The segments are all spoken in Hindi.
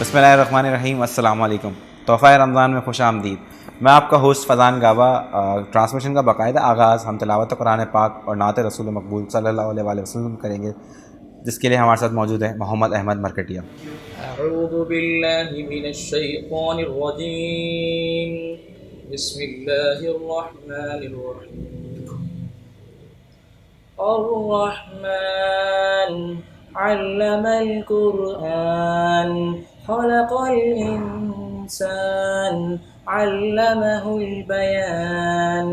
बिस्मिल्लाहिर्रहमानिर्रहीम, अस्सलाम वालेकुम। तोहफ़ा रमज़ान में खुश आमदीद। मैं आपका होस्ट फ़ज़ान गाबा। ट्रांसमिशन का बाकायदा आगाज़ हम तिलावत कुरान पाक और नात रसूल मकबूल सल्लल्लाहु अलैहि वसल्लम करेंगे, जिसके लिए हमारे साथ मौजूद है मोहम्मद अहमद मरकटिया। अऊज़ु बिल्लाहि मिनश शैतानिर रजीम। बिस्मिल्लाहिर रहमानिर रहीम। अर्रहमान अल्लमल कुरआन खलक़ल इंसान अल्लमहुल बयान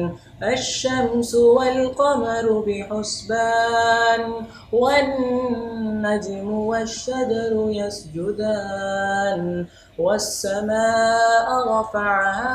अश्शम्सु वल क़मरु बिहुस्बान वन्नज्मु वश्शजरु यस्जुदान वस्समाअ रफ़अहा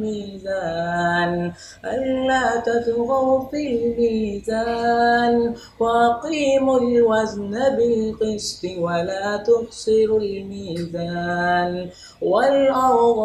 मीज़ान अल्ला तत्गौ फ़िल मीज़ान वअक़ीमुल वज़न बिल क़िस्ति वला तुख़्सिरुल मीज़ान वल्अर्ज़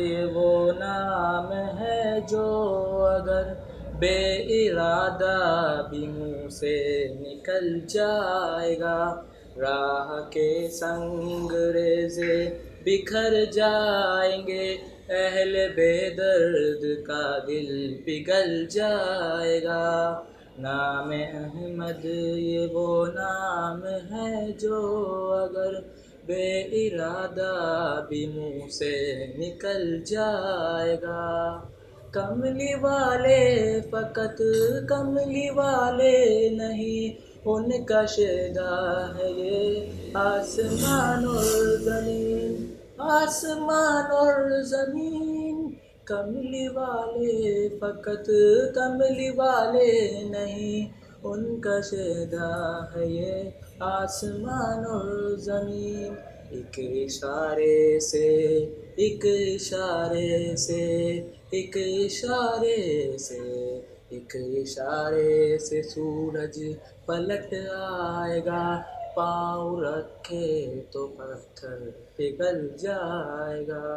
ये वो नाम है जो अगर बेइरादा भी मुँह से निकल जाएगा, राह के संग रेज़े बिखर जाएंगे, अहले बेदर्द का दिल पिघल जाएगा। नाम अहमद ये वो नाम है जो अगर बेइरादा भी मुँह से निकल जाएगा। कमली वाले फ़कत कमली वाले नहीं, उनका शेदा है ये आसमान और ज़मीन, आसमान और ज़मीन। कमली वाले फ़कत कमली वाले नहीं, उनका शेदा है ये आसमान और ज़मीन। एक इशारे से एक इशारे से एक इशारे से एक इशारे से सूरज पलट आएगा, पाँव रखे तो पत्थर पिघल जाएगा।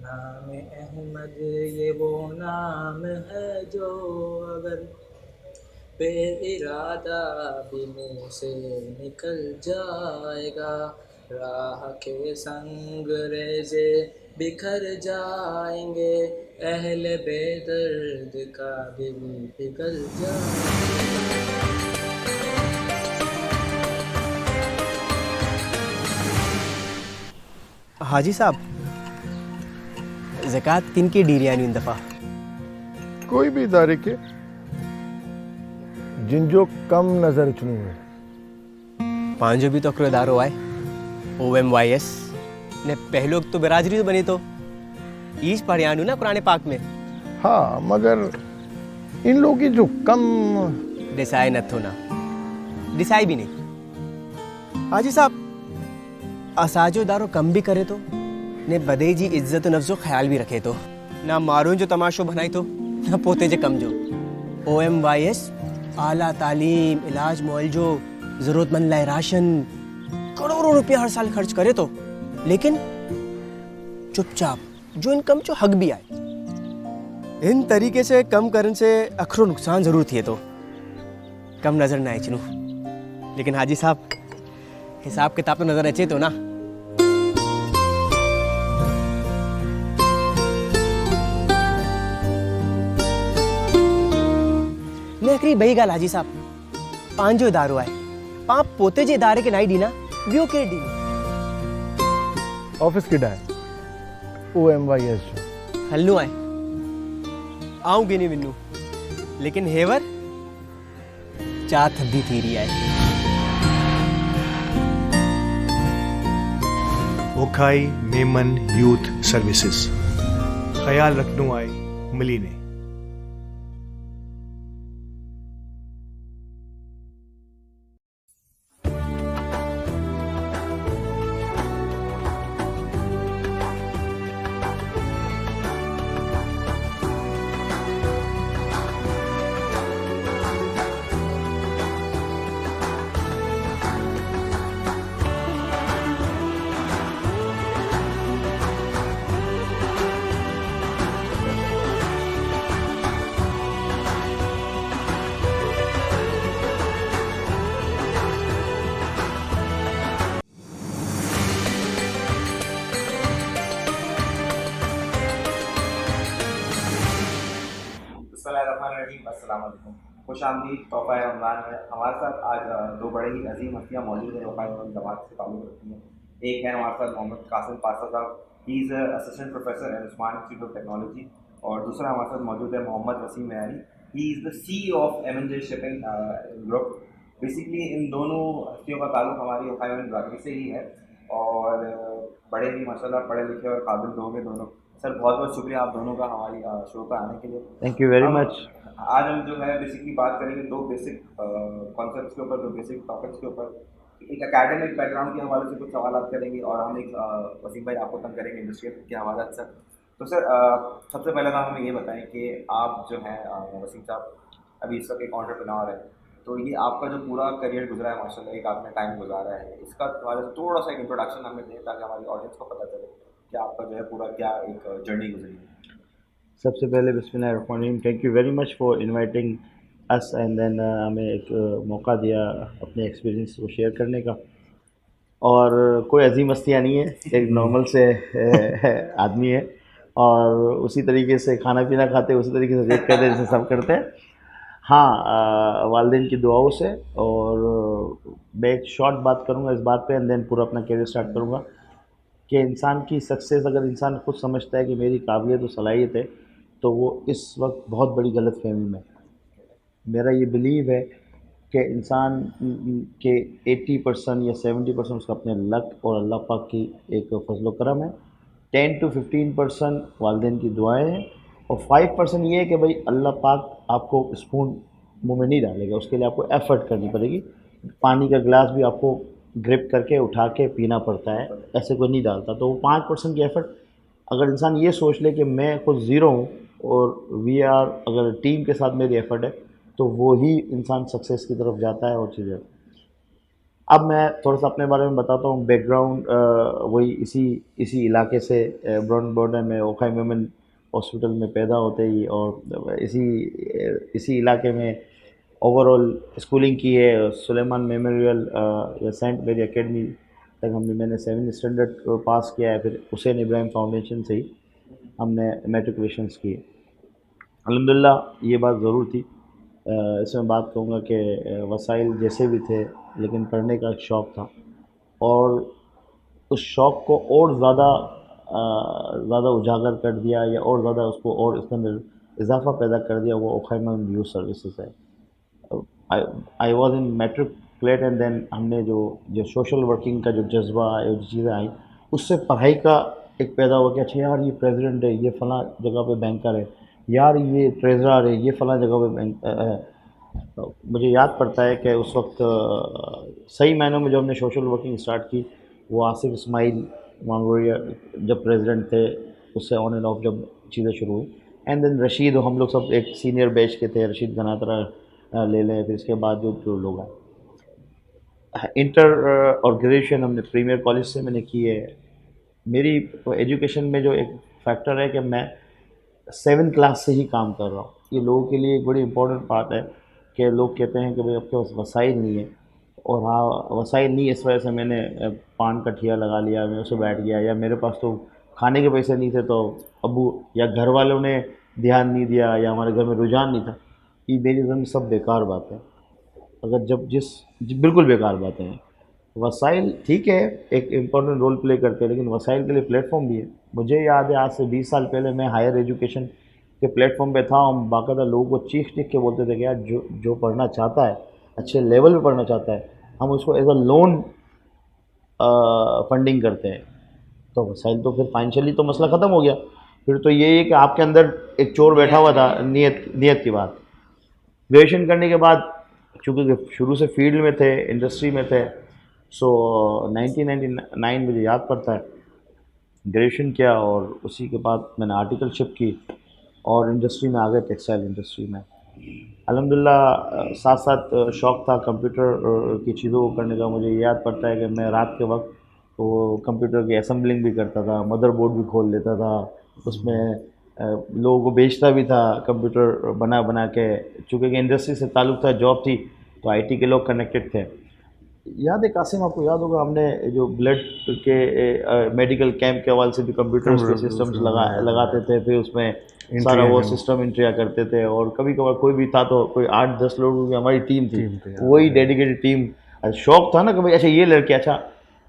नाम अहमद ये वो नाम है जो अगर बेइरादा भी मुँह से निकल जाएगा, राह के संग रेज़े बिखर जाएंगे, अहले बेदर्द का दिल पिघल जाएगा। हाजी साहब, ज़कात किन की डीरियानी इन दफ़ा? कोई भी इदारे के जिन जो कम नजर चुनू है पांचो भी तो अक्रोदारो आए OMYS ने पहलोग तो बिरादरी तो बनी तो ईज पढ़ियानु ना कुरान पाक में। हाँ, मगर इन लोगों की जो कम डिसाई न थो ना डिसाई भी नहीं। हाजी साहब, असाजो दारो कम भी करे तो ने बदे जी इज्जत नफ्सो ख्याल भी रखे तो ना मारून जो तमाशो बनाई तो ना पोते जे कम जो। OMYS आला तालीम, इलाज मुआलजो, ज़रूरतमंद लाए राशन, करोड़ों रुपया हर साल खर्च करे तो, लेकिन चुपचाप जो इनकम जो हक भी आए। इन तरीके से कम करने से अखरो नुकसान ज़रूर थिए तो कम नज़र ना आए चिनू। लेकिन हाजी साहब, हिसाब किताब तो नज़र अचे तो ना। नेकरी बई गाल हाजी साहब, पांचो इदारो आए, पाप पोते जे इदारे के नाई डी ना वियो के डी ऑफिस की डाय OMYS जो हल्लू आए आऊंगी नहीं मिन्नू, लेकिन हेवर चार थब्बी थी रही आए। ओखाई मेमन यूथ सर्विसेज। ख्याल रखनू आई मिली ने। अस्सलाम खुश आमदीद तोहफ़ा रमज़ान में हमारे साथ आज दो बड़े ही अजीम हस्तियाँ मौजूद हैं जो जमात से ताल्लुक़ रखती हैं। एक है हमारे साथ Mohammad Qasim Pasha sahab, he is assistant professor at Osman institute of technology, और दूसरा हमारे साथ मौजूद है Mohammad Waseem Meyani, he is the CEO of M&J shipping group. Basically इन दोनों हस्तियों का ताल्लुक़ हमारी ओहायो ब्रादरी से ही है और बड़े ही माशाल्लाह पढ़े लिखे और काबिल लोग हैं दोनों। सर बहुत बहुत शुक्रिया आप दोनों का हमारी शो पर आने के लिए। Thank you very much. आज हम जो है बेसिकली बात करेंगे दो बेसिक कॉन्सेप्ट्स के ऊपर, दो बेसिक टॉपिक्स के ऊपर। एक एकेडमिक बैकग्राउंड के हवाले से कुछ सवाल करेंगे और हम एक वसीम भाई आपको तंग करेंगे इंडस्ट्रियल के हवाले से। तो सर सबसे पहले तो हमें ये बताएं कि आप जो हैं वसीम साहब अभी इस वक्त एक एंटरप्रेन्योर है, तो ये आपका जो पूरा करियर गुजरा है माशाल्लाह, एक आपने टाइम गुजारा है, इसका हवाले से थोड़ा सा एक इंट्रोडक्शन हमें दें ताकि हमारी ऑडियंस को पता चले कि आपका जो है पूरा क्या एक जर्नी गुजरी है। सबसे पहले बिस्मिल्लाहिर्रहमानिर्रहीम, thank you very much for inviting us and then हमें एक मौका दिया अपने एक्सपीरियंस को शेयर करने का। और कोई अजीम हस्तियाँ नहीं है, एक नॉर्मल से आदमी है और उसी तरीके से खाना पीना खाते उसी तरीके से रेट करते जैसे सब करते हैं। हाँ, वालिदैन की दुआओं से। और मैं एक शॉर्ट बात करूँगा इस बात पे एंड देन पूरा अपना करियर स्टार्ट करूँगा कि इंसान की सक्सेस अगर इंसान खुद समझता है कि मेरी काबिलियत और सलाहियत है तो वो इस वक्त बहुत बड़ी गलतफहमी में। मेरा ये बिलीव है कि इंसान के 80% या 70% उसका अपने लक और अल्लाह पाक की एक फजल करम है, 10 to 15% वालिदैन की दुआएं हैं और 5% ये है कि भाई अल्लाह पाक आपको स्पून मुंह में नहीं डालेगा, उसके लिए आपको एफ़र्ट करनी पड़ेगी। पानी का गिलास भी आपको ग्रिप करके उठा के पीना पड़ता है, ऐसे कोई नहीं डालता। तो वो 5% की एफ़र्ट अगर इंसान ये सोच ले कि मैं खुद ज़ीरो हूँ और वी आर, अगर टीम के साथ मेरी एफ़र्ट है तो वो ही इंसान सक्सेस की तरफ जाता है और चीज़ें। अब मैं थोड़ा सा अपने बारे में बताता हूँ। बैकग्राउंड वही इसी इलाके से ब्राउन बॉर्डर में ओखाई वुमेन हॉस्पिटल में पैदा होते ही और इसी इलाके में ओवरऑल स्कूलिंग की है। सुलेमान मेमोरियल या सेंट मेरी एकेडमी तक मैंने 7th स्टैंडर्ड पास किया है, फिर हुसैन इब्राहिम फाउंडेशन से ही हमने मैट्रिकुलेशंस किए। अल्हम्दुलिल्लाह ये बात ज़रूर थी। इसमें बात कहूँगा कि वसाइल जैसे भी थे लेकिन पढ़ने का एक शौक़ था और उस शौक़ को और ज़्यादा उजागर कर दिया या और ज़्यादा उसको और इसके अंदर इजाफ़ा पैदा कर दिया, वो ओखाई यूथ सर्विसेज है। I was in matriculate and then हमने जो सोशल वर्किंग का जो जज्बा है, जो चीज़ें आई, उससे पढ़ाई का एक पैदा हुआ कि अच्छा यार ये प्रेसिडेंट है, ये फ़लाँ जगह पे बैंकर है, यार ये ट्रेजरर है, ये फ़लाँ जगह पे बैंक है। तो मुझे याद पड़ता है कि उस वक्त सही मायनों में जो हमने सोशल वर्किंग स्टार्ट की वो आसिफ इस्माइल मांगोरिया जब प्रेसिडेंट थे उससे ऑन एंड ऑफ जब चीज़ें शुरू हुई। एंड देन रशीद, हम लोग सब एक सीनियर बैच के थे, रशीद गनात्रा ले लें, फिर इसके बाद जो लोग आए। इंटर और ग्रेजुएशन हमने प्रीमियर कॉलेज से मैंने की है। मेरी एजुकेशन में जो एक फैक्टर है कि मैं 7th क्लास से ही काम कर रहा हूँ। ये लोगों के लिए एक बड़ी इंपॉर्टेंट बात है कि लोग कहते हैं कि भाई आपके पास वसाइल नहीं है, और हाँ वसाइल नहीं, इस वजह से मैंने पान का ठिया लगा लिया, मैं उससे बैठ गया, या मेरे पास तो खाने के पैसे नहीं थे तो अबू या घर वालों ने ध्यान नहीं दिया या हमारे घर में रुझान नहीं था। ये मेरी नज़र में सब बेकार बात है। अगर बिल्कुल बेकार बातें हैं। वसाइल ठीक है एक इम्पॉर्टेंट रोल प्ले करते हैं, लेकिन वसाइल के लिए प्लेटफॉर्म भी है। मुझे याद है आज से 20 साल पहले मैं हायर एजुकेशन के प्लेटफॉर्म पे था, हम बाकायदा लोगों को चीख के बोलते थे कि यार जो पढ़ना चाहता है, अच्छे लेवल पे पढ़ना चाहता है, हम उसको एज अ लोन फंडिंग करते हैं। तो वसाइल तो फिर फाइनेंशियली तो मसला ख़त्म हो गया फिर तो यही है कि आपके अंदर एक चोर बैठा हुआ था, नियत की बात। ग्रेजुएशन करने के बाद चूँकि शुरू से फील्ड में थे, इंडस्ट्री में थे, सो 1999 मुझे याद पड़ता है, ग्रेजुएशन किया और उसी के बाद मैंने आर्टिकलशिप की और इंडस्ट्री में आ गए, टेक्सटाइल इंडस्ट्री में। अल्हम्दुलिल्लाह साथ साथ शौक़ था कंप्यूटर की चीज़ों को करने का। मुझे याद पड़ता है कि मैं रात के वक्त तो कंप्यूटर की असेंबलिंग भी करता था, मदरबोर्ड भी खोल लेता था, उसमें लोगों को बेचता भी था कंप्यूटर बना बना के। चूँकि इंडस्ट्री से ताल्लुक़ था, जॉब थी, तो आईटी के लोग कनेक्टेड थे। याद है कासिम, आपको याद होगा हमने जो ब्लड के मेडिकल कैंप के हवाले से भी कंप्यूटर्स के सिस्टम्स लगाते थे, फिर उसमें सारा वो सिस्टम इंट्रिया करते थे। और कभी कभार कोई भी था तो कोई 8-10 लोगों की हमारी टीम थी, वही डेडिकेटेड टीम। शौक़ था ना कि भाई अच्छा ये लड़के, अच्छा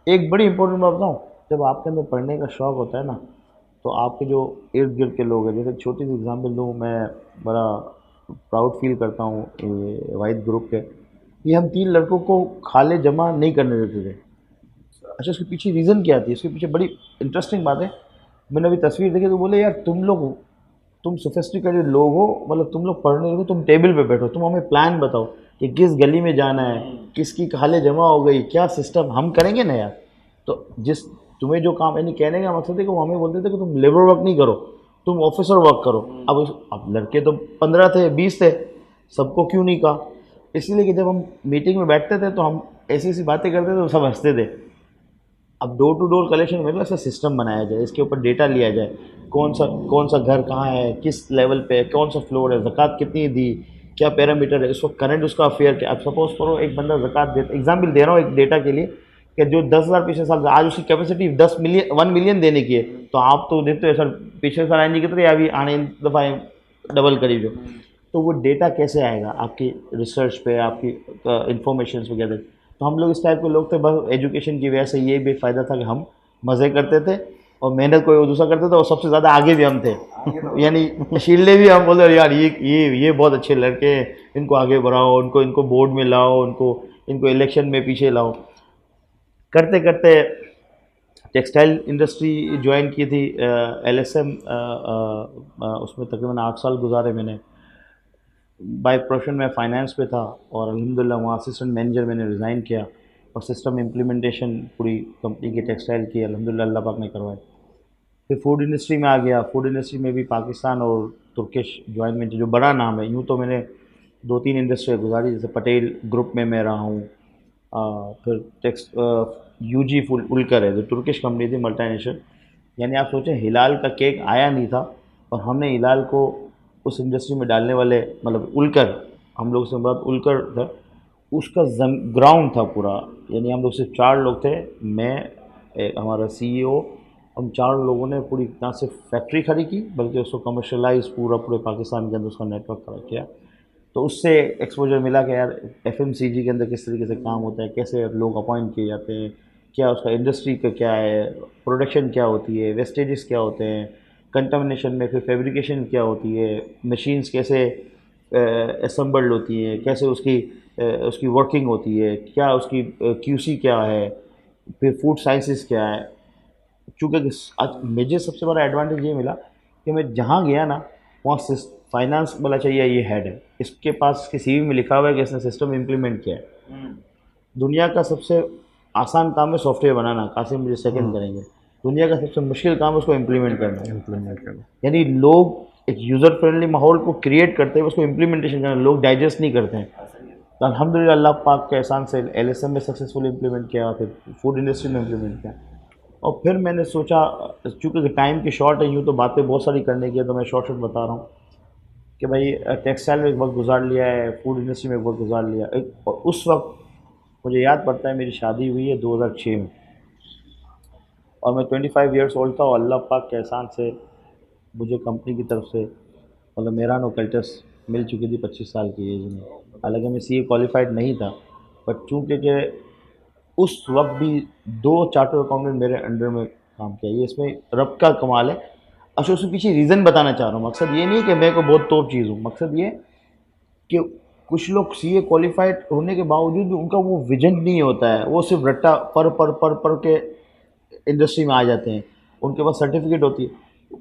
एक बड़ी इंपॉर्टेंट बात बताऊँ, जब आपके अंदर पढ़ने का शौक़ होता है ना, तो आपके जो इर्द गिर्द के लोग हैं, जैसे छोटी सी एग्जाम्पल दूँ, मैं बड़ा प्राउड फील करता हूँ वाहिद ग्रुप के, ये हम 3 लड़कों को खाले जमा नहीं करने देते थे। अच्छा उसके पीछे रीज़न क्या थी, इसके पीछे बड़ी इंटरेस्टिंग बात है। मैंने अभी तस्वीर देखी तो बोले यार तुम सोफिस्टिकेटेड लोग हो, मतलब तुम लोग पढ़ने लगे, तुम टेबल पे बैठो, तुम हमें प्लान बताओ कि किस गली में जाना है, किसकी खाले जमा हो गई, क्या सिस्टम हम करेंगे ना यार। तो जिस तुम्हें जो काम, यानी कहने का मकसद है कि वो हमें बोलते थे कि तुम लेबर वर्क नहीं करो, तुम ऑफिसर वर्क करो। अब लड़के तो 15 थे, 20 थे, सबको क्यों नहीं कहा? इसलिए कि जब हम मीटिंग में बैठते थे तो हम ऐसी ऐसी बातें करते थे तो सब हंसते थे। अब डोर टू डोर कलेक्शन में ऐसा सिस्टम बनाया जाए, इसके ऊपर डेटा लिया जाए, कौन सा घर कहाँ है, किस लेवल पे है, कौन सा फ्लोर है, ज़कात कितनी दी, क्या पैरामीटर है, उसको करंट उसका अफेयर क्या। अब सपोज करो एक बंदा ज़कात दे, एग्जाम्पल दे रहा हूँ एक डेटा के लिए, कि जो 10,000 पिछले साल, आज उसकी कैपेसिटी 1 मिलियन देने की है, तो आप तो देखते हो सर पिछले साल आने की तरह अभी आने दफ़ा डबल करी जो, तो वो डेटा कैसे आएगा आपकी रिसर्च पे, आपकी इंफॉर्मेशन वगैरह। तो हम लोग इस टाइप के लोग थे, बस एजुकेशन की वजह से ये भी फ़ायदा था कि हम मज़े करते थे और मेहनत कोई दूसरा करते थे, और सबसे ज़्यादा आगे भी हम थे। यानी शील्डे भी हम बोलते यार ये बहुत अच्छे लड़के हैं, इनको आगे बढ़ाओ, इनको बोर्ड में लाओ, इनको इलेक्शन में पीछे लाओ। करते करते टेक्सटाइल इंडस्ट्री ज्वाइन की थी, LSM, उसमें तकरीबन 8 साल गुजारे मैंने। बाय प्रोफेशन में फ़ाइनेंस पे था और अल्हम्दुलिल्लाह वहाँ असिस्टेंट मैनेजर मैंने रिज़ाइन किया और सिस्टम इम्प्लीमेंटेशन पूरी कंपनी की टेक्सटाइल की अल्हम्दुलिल्लाह अल्लाह पाक ने करवाई। फिर फूड इंडस्ट्री में आ गया। फूड इंडस्ट्री में भी पाकिस्तान और तुर्किश जॉइंट वेंचर जो बड़ा नाम है, यूँ तो मैंने 2-3 इंडस्ट्री गुजारी, जैसे पटेल ग्रुप में मैं रहा हूँ, फिर UG उलकर है जो तुर्किश कंपनी थी, मल्टीनेशनल। यानी आप सोचें हिलाल का केक आया नहीं था और हमने हिलाल को उस इंडस्ट्री में डालने वाले, मतलब उलकर, हम लोग से बात उलकर था, उसका ग्राउंड था पूरा। यानी हम लोग सिर्फ 4 लोग थे, मैं, हमारा CEO, हम 4 लोगों ने पूरी ना सिर्फ फैक्ट्री खड़ी की बल्कि उसको कमर्शलाइज पूरे पाकिस्तान के अंदर उसका नेटवर्क खड़ा किया। तो उससे एक्सपोजर मिला कि यार FMCG के अंदर किस तरीके से काम होता है, कैसे लोग अपॉइंट किए जाते हैं, क्या उसका इंडस्ट्री का क्या है, प्रोडक्शन क्या होती है, वेस्टेजेस क्या होते हैं, कंटामिनेशन में फिर फैब्रिकेशन क्या होती है, मशीन्स कैसे असम्बल्ड होती हैं, कैसे उसकी वर्किंग होती है, क्या उसकी QC क्या है, फिर फूड साइंसेस क्या है। चूँकि आज मुझे सबसे बड़ा एडवांटेज ये मिला कि मैं जहाँ गया ना, वहाँ फाइनेंस वाला चाहिए, ये हेड है, इसके पास इसके CV में लिखा हुआ है कि इसने सिस्टम इम्प्लीमेंट किया है। दुनिया का सबसे आसान काम है सॉफ्टवेयर बनाना, कासिम मुझे सेकंड करेंगे। दुनिया का सबसे मुश्किल काम है उसको इम्प्लीमेंट करना। यानी लोग एक यूज़र फ्रेंडली माहौल को क्रिएट करते हैं, उसको इम्प्लीमेंटेशन करना, लोग डाइजेस्ट नहीं करते हैं। तो अल्हम्दुलिल्लाह अल्लाह पाक के एहसान से LSM में सक्सेसफुल इम्प्लीमेंट किया, फिर फूड इंडस्ट्री में इम्प्लीमेंट किया। और फिर मैंने सोचा, चूँकि टाइम की शॉर्ट है, यूँ तो बातें बहुत सारी करने की है, तो मैं शॉर्ट बता रहा हूँ कि भाई टेक्सटाइल में एक वक्त गुजार लिया है, फूड इंडस्ट्री में एक वक्त गुजार लिया। और उस वक्त मुझे याद पड़ता है मेरी शादी हुई है 2006 में और मैं 25 ईयर्स ओल्ड था और अल्लाह पाक के एहसान से मुझे कंपनी की तरफ से मतलब मेरा नोकल्टस मिल चुकी थी 25 साल की एज में। हालांकि मैं CA क्वालिफाइड नहीं था, बट चूँकि कि उस वक्त भी 2 चार्टर्ड अकाउंटेंट मेरे अंडर में काम किया, ये इसमें रब का कमाल है। अच्छा उसके पीछे रीज़न बताना चाह रहा हूँ, मकसद ये नहीं है कि मैं को बहुत तोप चीज़ हूँ, मकसद ये कि कुछ लोग CA क्वालिफाइड होने के बावजूद भी उनका वो विजन नहीं होता है, वो सिर्फ रट्टा पर के इंडस्ट्री में आ जाते हैं, उनके पास सर्टिफिकेट होती है।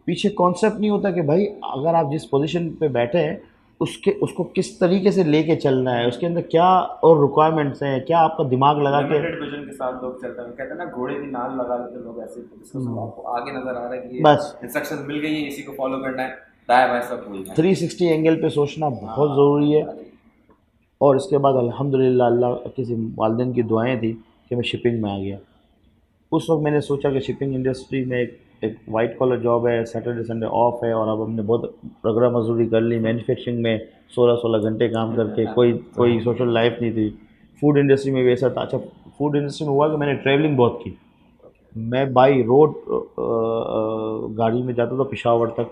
पीछे कॉन्सेप्ट नहीं होता कि भाई अगर आप जिस पोजीशन पे बैठे हैं उसको किस तरीके से लेके चलना है, उसके अंदर क्या और रिक्वायरमेंट्स हैं, क्या आपका दिमाग लगा के लिमिटेड विजन के साथ लोग चलते हैं, कहते हैं ना घोड़े की नाल लगा लेते लोग ऐसे, आपको आगे नजर आ रहा है कि बस इंस्ट्रक्शंस मिल गई है, इसी को फॉलो करना है, दाएं बाएं सब भूलना है। 360 एंगल पे सोचना बहुत ज़रूरी है। और इसके बाद अल्हम्दुलिल्लाह अल्लाह किसी वालिदैन की दुआएं थी कि मैं शिपिंग में आ गया। उस वक्त मैंने सोचा कि शिपिंग इंडस्ट्री में एक वाइट कॉलर जॉब है, सैटरडे संडे ऑफ है, और अब हमने बहुत रगड़ा मजदूरी कर ली मैन्युफैक्चरिंग में 16-16 घंटे काम करके, कोई सोशल लाइफ नहीं थी। फूड इंडस्ट्री में वैसा था। अच्छा, फूड इंडस्ट्री में हुआ कि मैंने ट्रैवलिंग बहुत की। मैं बाई रोड गाड़ी में जाता था पेशावर तक,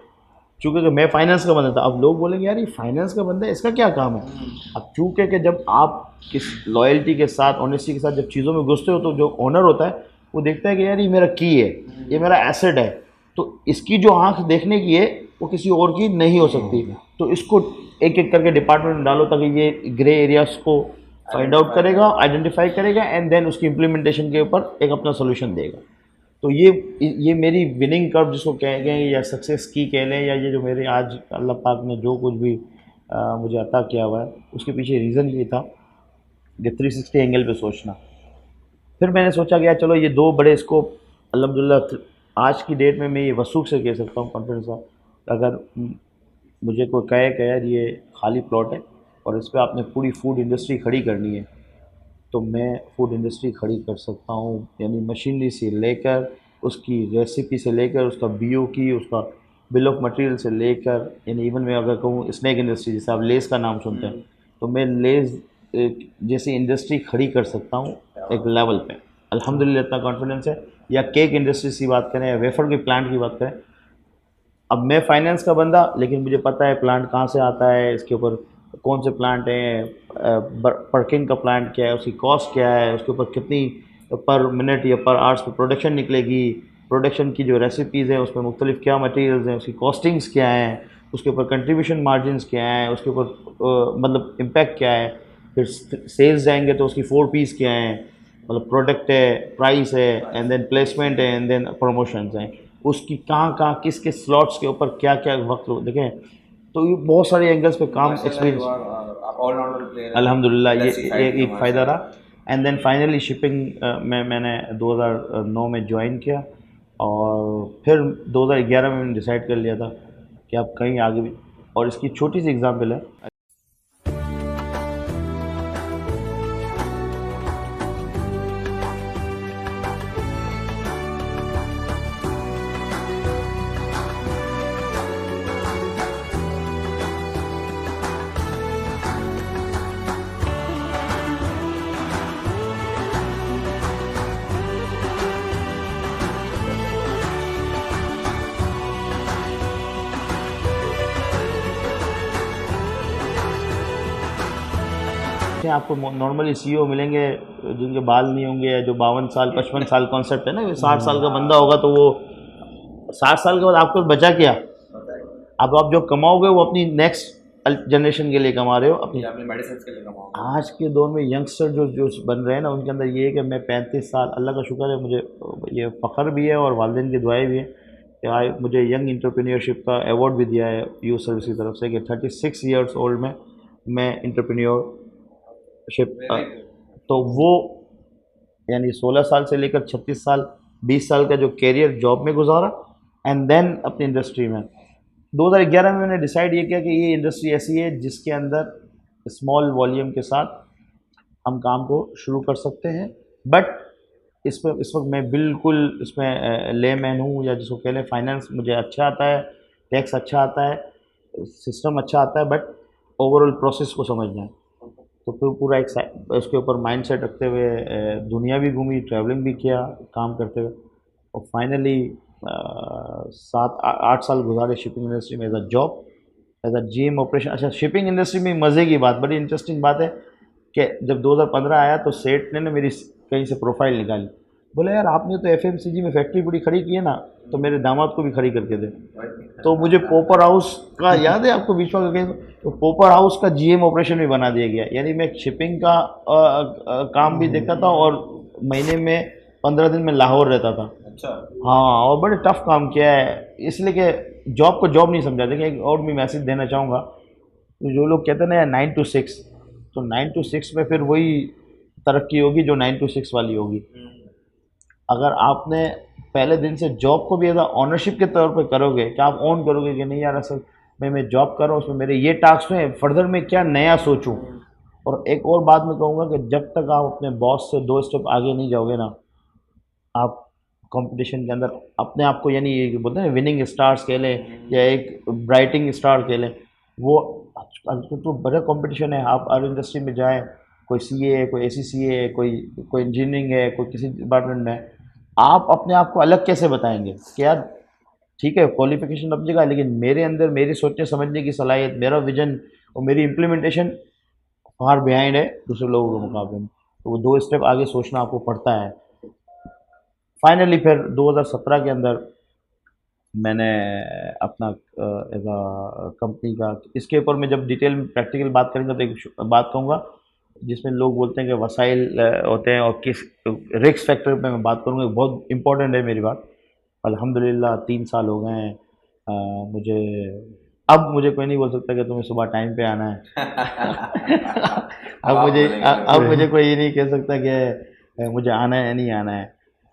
चूँकि मैं फाइनेंस का बंदा था। अब लोग बोलेंगे यार ये फाइनेंस का बंदा है, इसका क्या काम है। अब चूँकि कि जब आप किस लॉयल्टी के साथ, ऑनेस्टी के साथ जब चीज़ों में घुसते हो तो जो ओनर होता है वो देखता है कि यार ये मेरा की है, ये मेरा एसेट है, तो इसकी जो आंख देखने की है वो किसी और की नहीं हो सकती। तो इसको एक एक करके डिपार्टमेंट में डालो ताकि ये ग्रे एरियाज को फाइंड आउट करेगा, आइडेंटिफाई करेगा, एंड देन उसकी इम्प्लीमेंटेशन के ऊपर एक अपना सोल्यूशन देगा। तो ये मेरी विनिंग कर्व जिसको कहेंगे, या सक्सेस की कह लें, या ये जो मेरे आज अल्लाह पाक ने जो कुछ भी मुझे अता किया हुआ है, उसके पीछे रीज़न ये था कि 360 एंगल पे सोचना। फिर मैंने सोचा कि यार चलो ये दो बड़े स्कोप, अल्हम्दुलिल्लाह आज की डेट में मैं ये वसूख से कह सकता हूँ कॉन्फिडेंस का, अगर मुझे कोई कहे कि यार ये खाली प्लॉट है और इस पर आपने पूरी फूड इंडस्ट्री खड़ी करनी है, तो मैं फूड इंडस्ट्री खड़ी कर सकता हूँ। यानी मशीनरी से लेकर, उसकी रेसिपी से लेकर, उसका बीओ की, उसका बिल ऑफ मटेरियल से लेकर, यानी इवन मैं अगर कहूँ स्नैक इंडस्ट्री, जैसे आप लेस का नाम सुनते हैं, तो मैं लेस जैसी इंडस्ट्री खड़ी कर सकता हूँ एक लेवल पे। अल्हम्दुलिल्लाह इतना कॉन्फिडेंस है। या केक इंडस्ट्री की बात करें, या वेफर के प्लांट की बात करें, अब मैं फाइनेंस का बंदा, लेकिन मुझे पता है प्लांट कहाँ से आता है, इसके ऊपर कौन से प्लांट हैं, पर्किंग का प्लांट क्या है, उसकी कॉस्ट क्या है, उसके ऊपर कितनी पर मिनट या पर आवर्स पे प्रोडक्शन निकलेगी, प्रोडक्शन की जो रेसिपीज़ हैं उसमें मुख्तलिफ क्या मटेरियल्स हैं, उसकी कॉस्टिंग्स क्या हैं, उसके ऊपर कंट्रीब्यूशन मार्जिन्स क्या हैं, उसके ऊपर मतलब इम्पैक्ट क्या है। फिर सेल्स जाएंगे तो उसकी 4 P's क्या हैं, मतलब प्रोडक्ट है, प्राइस है, एंड देन प्लेसमेंट है, एंड देन प्रमोशंस हैं, उसकी कहाँ कहाँ किस किस स्लॉट्स के ऊपर क्या क्या वक्त देखें। तो ये बहुत सारे एंगल्स पे काम एक्सपीरियंस, अल्हम्दुलिल्लाह ये एक फ़ायदा रहा। एंड देन फाइनली शिपिंग में मैंने 2009 में ज्वाइन किया, और फिर 2011 में मैंने डिसाइड कर लिया था कि अब कहीं आगे भी। और इसकी छोटी सी एग्जांपल है, आपको नॉर्मली सीईओ मिलेंगे जिनके बाल नहीं होंगे, या जो 52 साल 55 साल कॉन्सेप्ट है ना, 60 साल का बंदा होगा तो वो 60 साल के बाद आपको बचा क्या। अब आप जो कमाओगे वो अपनी नेक्स्ट जनरेशन के लिए कमा रहे हो, अपनी मेडिसिन के लिए कमाओगे। आज के दौर में यंगस्टर जो बन रहे हैं ना, उनके अंदर ये है कि मैं 35 साल, अल्लाह का शुक्र है, मुझे ये फ़ख्र भी है और वालिदैन की दुआएं भी हैं कि मुझे यंग एंटरप्रेन्योरशिप का अवार्ड भी दिया है यूथ सर्विस की तरफ से कि 36 ईयर्स ओल्ड में मैं एंटरप्रेन्योरशिप, तो वो यानी 16 साल से लेकर 36 साल 20 साल का जो कैरियर जॉब में गुजारा, एंड देन अपनी इंडस्ट्री में 2011 में मैंने डिसाइड ये किया कि ये इंडस्ट्री ऐसी है जिसके अंदर स्मॉल वॉल्यूम के साथ हम काम को शुरू कर सकते हैं। बट इस वक्त मैं बिल्कुल इसमें लेमैन हूँ, या जिसको कह लें फाइनेंस मुझे अच्छा आता है, टैक्स अच्छा आता है, सिस्टम अच्छा आता है, बट ओवरऑल प्रोसेस को समझना है। तो फिर पूरा एक उसके ऊपर माइंडसेट रखते हुए दुनिया भी घूमी, ट्रैवलिंग भी किया काम करते हुए, और फाइनली 7-8 साल गुजारे शिपिंग इंडस्ट्री में as a job, as a GM operation. अच्छा, शिपिंग इंडस्ट्री में मज़े की बात, बड़ी इंटरेस्टिंग बात है कि जब 2015 आया तो सेठ ने ना मेरी कहीं से प्रोफाइल निकाली, बोले यार आपने तो एफएमसीजी में फैक्ट्री पूरी खड़ी की है ना, तो मेरे दामाद को भी खड़ी करके दे। तो मुझे पोपर हाउस का याद है आपको, बीच में तो पोपर हाउस का जीएम ऑपरेशन भी बना दिया गया। यानी मैं शिपिंग का काम भी देखता था, और महीने में 15 दिन में लाहौर रहता था। अच्छा। हाँ, और बड़े टफ काम किया है, इसलिए कि जॉब को जॉब नहीं समझा। देखिए, एक और भी मैसेज देना चाहूँगा, जो लोग कहते हैं ना 9 to 6, तो 9 to 6 में फिर वही तरक्की होगी जो 9 to 6 वाली होगी। अगर आपने पहले दिन से जॉब को भी एज ऑनरशिप के तौर पे करोगे, कि आप ओन करोगे कि नहीं यार असल मैं जॉब कर रहा हूँ, उसमें मेरे ये टास्क हैं, फर्दर में क्या नया सोचूं। और एक और बात मैं कहूँगा कि जब तक आप अपने बॉस से 2 स्टेप आगे नहीं जाओगे ना, आप कंपटीशन के अंदर अपने आप को, यानी ये बोलते हैं विनिंग स्टार्स कह लें या एक ब्राइटिंग स्टार कह लें, वो आजकल तो बड़ा कंपटीशन है। आप हर इंडस्ट्री में जाएं, कोई सीए है, कोई एसीसीए है, कोई कोई इंजीनियरिंग है, कोई किसी डिपार्टमेंट में है, आप अपने आप को अलग कैसे बताएंगे कि यार ठीक है क्वालिफिकेशन अपनी जगह, लेकिन मेरे अंदर मेरी सोचने समझने की सलाहियत, मेरा विजन और मेरी इम्प्लीमेंटेशन फार बिहाइंड है दूसरे लोगों के मुकाबले में। तो वो 2 स्टेप आगे सोचना आपको पड़ता है। फाइनली फिर 2017 के अंदर मैंने अपना एज अ कंपनी का, इसके ऊपर मैं जब डिटेल में प्रैक्टिकल बात करेंगे तो एक बात कहूँगा जिसमें लोग बोलते हैं कि वसाइल होते हैं और किस रिस्क फैक्टर पे मैं बात करूँगा, बहुत इंपॉर्टेंट है मेरी बात। अल्हम्दुलिल्लाह 3 साल हो गए हैं मुझे, अब मुझे कोई नहीं बोल सकता कि तुम्हें सुबह टाइम पे आना है। अब आप बोलेंगे अब मुझे कोई ये नहीं कह सकता कि मुझे आना है या नहीं आना है।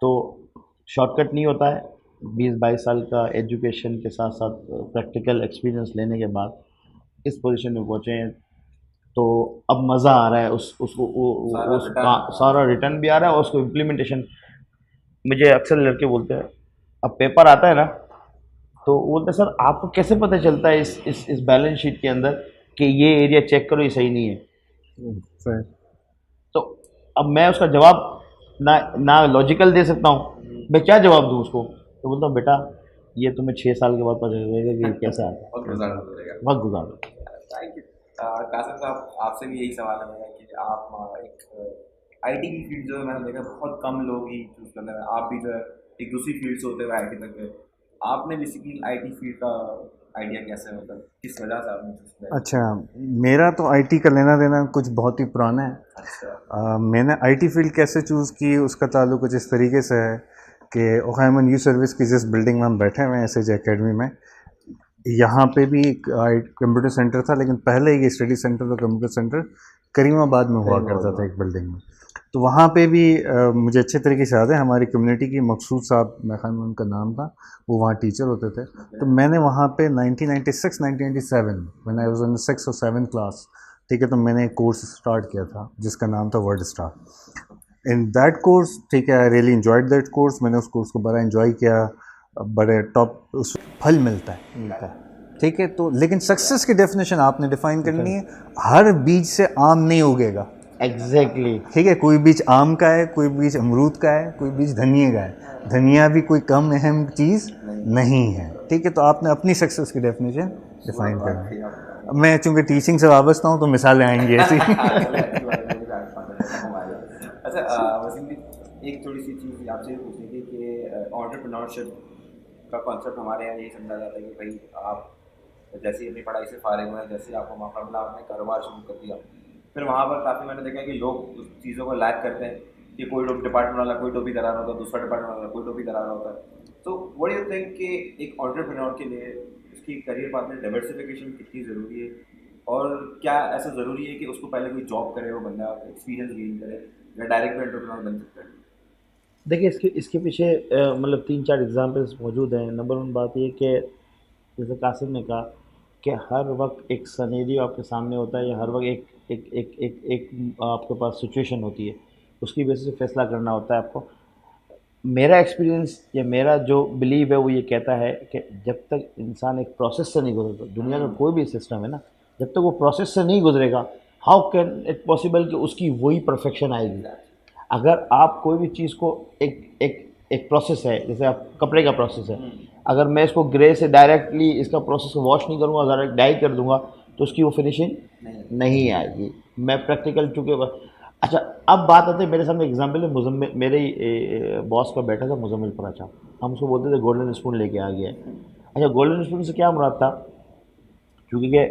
तो शॉर्टकट नहीं होता है। 20-22 साल का एजुकेशन के साथ साथ प्रैक्टिकल एक्सपीरियंस लेने के बाद इस पोजीशन में पहुँचे हैं, तो अब मज़ा आ रहा है उसको सारा रिटर्न भी आ रहा है और उसको इम्प्लीमेंटेशन। मुझे अक्सर लड़के बोलते हैं, अब पेपर आता है ना, तो वो बोलते हैं सर आपको कैसे पता चलता है इस बैलेंस शीट के अंदर कि ये एरिया चेक करो ये सही नहीं है। तो अब मैं उसका जवाब ना लॉजिकल दे सकता हूँ, मैं क्या जवाब दूँ उसको। तो बोलता हूँ बेटा ये तुम्हें 6 साल के बाद पता चलेगा कि ये कैसा आता है, वक्त गुजारना पड़ेगा। Thank you. कासिम साहब, आपसे भी यही सवाल है मेरा कि आप एक आईटी की फील्ड जो है मैंने देखा बहुत कम लोग ही चूज़ करने में, आप भी जो है एक दूसरी फील्ड से होते हुए आईटी तक गए, आपने बेसिकली आईटी फील्ड का आइडिया कैसे, मतलब किस वजह से आपने चूज़ किया? अच्छा, मेरा तो आईटी का लेना देना कुछ बहुत ही पुराना है। अच्छा। मैंने आईटी फील्ड कैसे चूज़ की उसका ताल्लुक कुछ इस तरीके से है कि ओहायमन यू सर्विस की जिस बिल्डिंग में हम बैठे हुए हैं एसएच एकेडमी में, यहाँ पे भी एक कंप्यूटर सेंटर था, लेकिन पहले ये स्टडी सेंटर और कंप्यूटर सेंटर करीमाबाद में हुआ करता था एक बिल्डिंग में। तो वहाँ पे भी मुझे अच्छे तरीके से याद है, हमारी कम्युनिटी की मकसूद साहब, मैं ख्याल में उनका नाम था, वो वहाँ टीचर होते थे। तो मैंने वहाँ पे 1996-1997 when I was in 6th और 7th क्लास, ठीक है, तो मैंने एक कोर्स स्टार्ट किया था जिसका नाम था word star. In that course, ठीक है, I really enjoyed that course. मैंने उस कोर्स को बड़ा एंजॉय किया, बड़े टॉप उस फल मिलता है, ठीक है। तो लेकिन सक्सेस की डेफिनेशन आपने डिफाइन करनी है। हर बीज से आम नहीं उगेगा, एग्जैक्टली। ठीक है। कोई बीज आम का है, कोई बीज अमरूद का है, कोई बीज धनिए का है। धनिया भी कोई कम अहम चीज़ नहीं है, ठीक है। तो आपने अपनी सक्सेस की डेफिनेशन डिफाइन करनी है। मैं चूँकि टीचिंग से वाबस्ता हूँ तो मिसालें आएंगी ऐसी। अच्छा, वसीम जी, एक थोड़ी सी चीज़ आपसे पूछनी थी कि एंटरप्रेन्योरशिप का कॉन्सेप्ट हमारे यहाँ यही समझा जाता है कि भाई आप जैसे ही अपनी पढ़ाई से फारिग हुए, जैसे ही आपको मौका मिला आपने कारोबार शुरू कर दिया। फिर वहाँ पर काफ़ी मैंने देखा कि लोग उस चीज़ों को लैक करते हैं कि कोई लोग डिपार्टमेंट वाला कोई टॉपिक करा रहा होता है, दूसरा डिपार्टमेंट वाला कोई टॉपिक करा रहा होता है। तो व्हाट डू यू थिंक कि एक एंटरप्रेन्योर के लिए उसकी करियर पाथ में डाइवर्सिफिकेशन कितनी ज़रूरी है, और क्या ऐसा ज़रूरी है कि उसको पहले कोई जॉब करे, वो बंदा एक्सपीरियंस गेन करे, या डायरेक्ट एंटरप्रेन्योर बन सकता है? देखिए इसके पीछे मतलब 3-4 एग्जांपल्स मौजूद हैं। नंबर 1 बात ये कि जैसे कासिम ने कहा कि हर वक्त एक सिनेरियो आपके सामने होता है, या हर वक्त एक आपके पास सिचुएशन होती है, उसकी बेसिस से फैसला करना होता है आपको। मेरा एक्सपीरियंस या मेरा जो बिलीव है वो ये कहता है कि जब तक इंसान एक प्रोसेस से नहीं गुजरता, दुनिया का कोई भी सिस्टम है ना, जब तक वो प्रोसेस से नहीं गुजरेगा, हाउ कैन इट पॉसिबल कि उसकी वही परफेक्शन आएगी। अगर आप कोई भी चीज़ को एक प्रोसेस है, जैसे आप कपड़े का प्रोसेस है, अगर मैं इसको ग्रे से डायरेक्टली इसका प्रोसेस को वॉश नहीं करूँगा, अगर डाई कर दूंगा तो उसकी वो फिनिशिंग नहीं आएगी। मैं प्रैक्टिकल चूँकि अच्छा, अब बात आती है, मेरे सामने एग्जांपल है, मुजम्मिल, मेरे ही बॉस का बैठा था मुजम्मिल पराचा, हम उसको बोलते थे गोल्डन स्पून लेके आ गया है। अच्छा, गोल्डन स्पून से क्या मुराद था, क्योंकि कि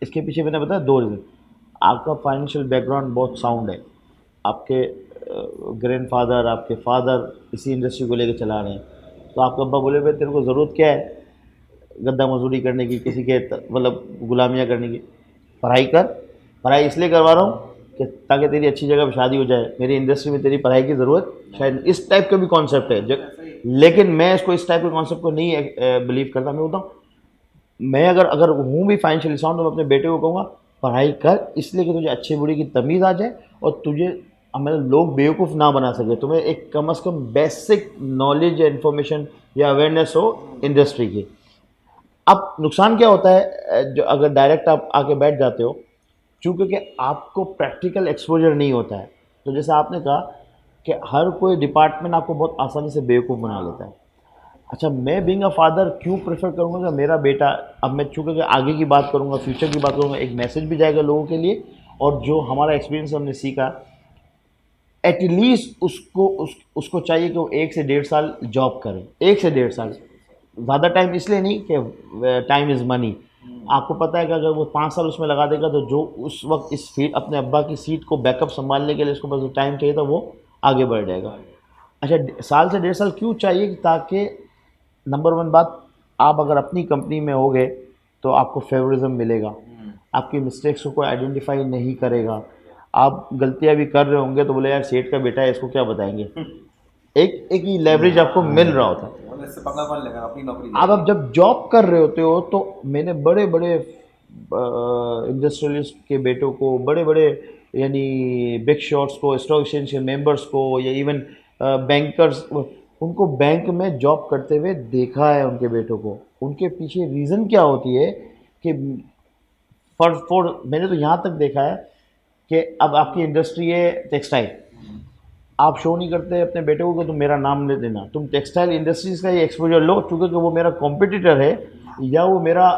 इसके पीछे मैंने बताया 2 रीज़न। आपका फाइनेंशियल बैकग्राउंड बहुत साउंड है, आपके ग्रैंडफादर, आपके फादर इसी इंडस्ट्री को लेकर चला रहे हैं, तो आपके अब्बा बोले भाई तेरे को ज़रूरत क्या है गद्दा मजदूरी करने की, किसी के मतलब गुलामियाँ करने की, पढ़ाई कर। पढ़ाई इसलिए करवा रहा हूँ कि ताकि तेरी अच्छी जगह पे शादी हो जाए, मेरी इंडस्ट्री में तेरी पढ़ाई की ज़रूरत शायद, इस टाइप का भी कॉन्सेप्ट है लेकिन मैं इसको इस टाइप के कॉन्सेप्ट को नहीं बिलीव करता। मैं बोलता हूँ मैं अगर अगर हूँ भी फाइनेंशियली साउंड तो मैं अपने बेटे को कहूँगा पढ़ाई कर, इसलिए कि तुझे अच्छी बुरी की तमीज़ आ जाए और तुझे मतलब लोग बेवकूफ़ ना बना सके, तुम्हें एक कम से कम बेसिक नॉलेज या इन्फॉर्मेशन या अवेयरनेस हो इंडस्ट्री की। अब नुकसान क्या होता है जो अगर डायरेक्ट आप आके बैठ जाते हो, चूँकि कि आपको प्रैक्टिकल एक्सपोजर नहीं होता है, तो जैसे आपने कहा कि हर कोई डिपार्टमेंट आपको बहुत आसानी से बेवकूफ़ बना लेता है। अच्छा, मैं बीइंग अ फादर क्यों प्रेफर करूँगा कि मेरा बेटा, अब मैं चूँकि आगे की बात करूँगा, फ्यूचर की बात करूँगा, एक मैसेज भी जाएगा लोगों के लिए, और जो हमारा एक्सपीरियंस हमने सीखा एटलीस्ट उसको चाहिए कि वो 1 से 1.5 साल जॉब करे, 1 से 1.5 साल, ज़्यादा टाइम इसलिए नहीं कि टाइम इज़ मनी। आपको पता है कि अगर वो 5 साल उसमें लगा देगा तो जो उस वक्त इस फील्ड अपने अब्बा की सीट को बैकअप संभालने के लिए उसको बस टाइम चाहिए था वो आगे बढ़ जाएगा। अच्छा, साल से 1.5 साल क्यों चाहिए? ताकि नंबर 1 बात, आप अगर अपनी कंपनी में होगे तो आपको फेवरिज्म मिलेगा, आपकी मिस्टेक्स को कोई आइडेंटिफाई नहीं करेगा, आप गलतियां भी कर रहे होंगे तो बोले यार सेठ का बेटा है इसको क्या बताएंगे, एक ही लेवरेज आपको मिल रहा होता है। इससे पंगा कौन लेगा, अपनी नौकरी अब जब जॉब कर रहे होते हो तो मैंने बड़े बड़े इंडस्ट्रियलिस्ट के बेटों को, बड़े बड़े यानी बिग शॉट्स को, स्टॉक एक्सचेंज के मेंबर्स को, या इवन बैंकर्स, उनको बैंक में जॉब करते हुए देखा है उनके बेटों को। उनके पीछे रीज़न क्या होती है कि फॉर मैंने तो यहाँ तक देखा है कि अब आपकी इंडस्ट्री है टेक्सटाइल, आप शो नहीं करते अपने बेटे को कि तुम मेरा नाम ले देना, तुम टेक्सटाइल इंडस्ट्रीज़ का ये एक्सपोजर लो, चूँकि कि वो मेरा कॉम्पिटिटर है या वो मेरा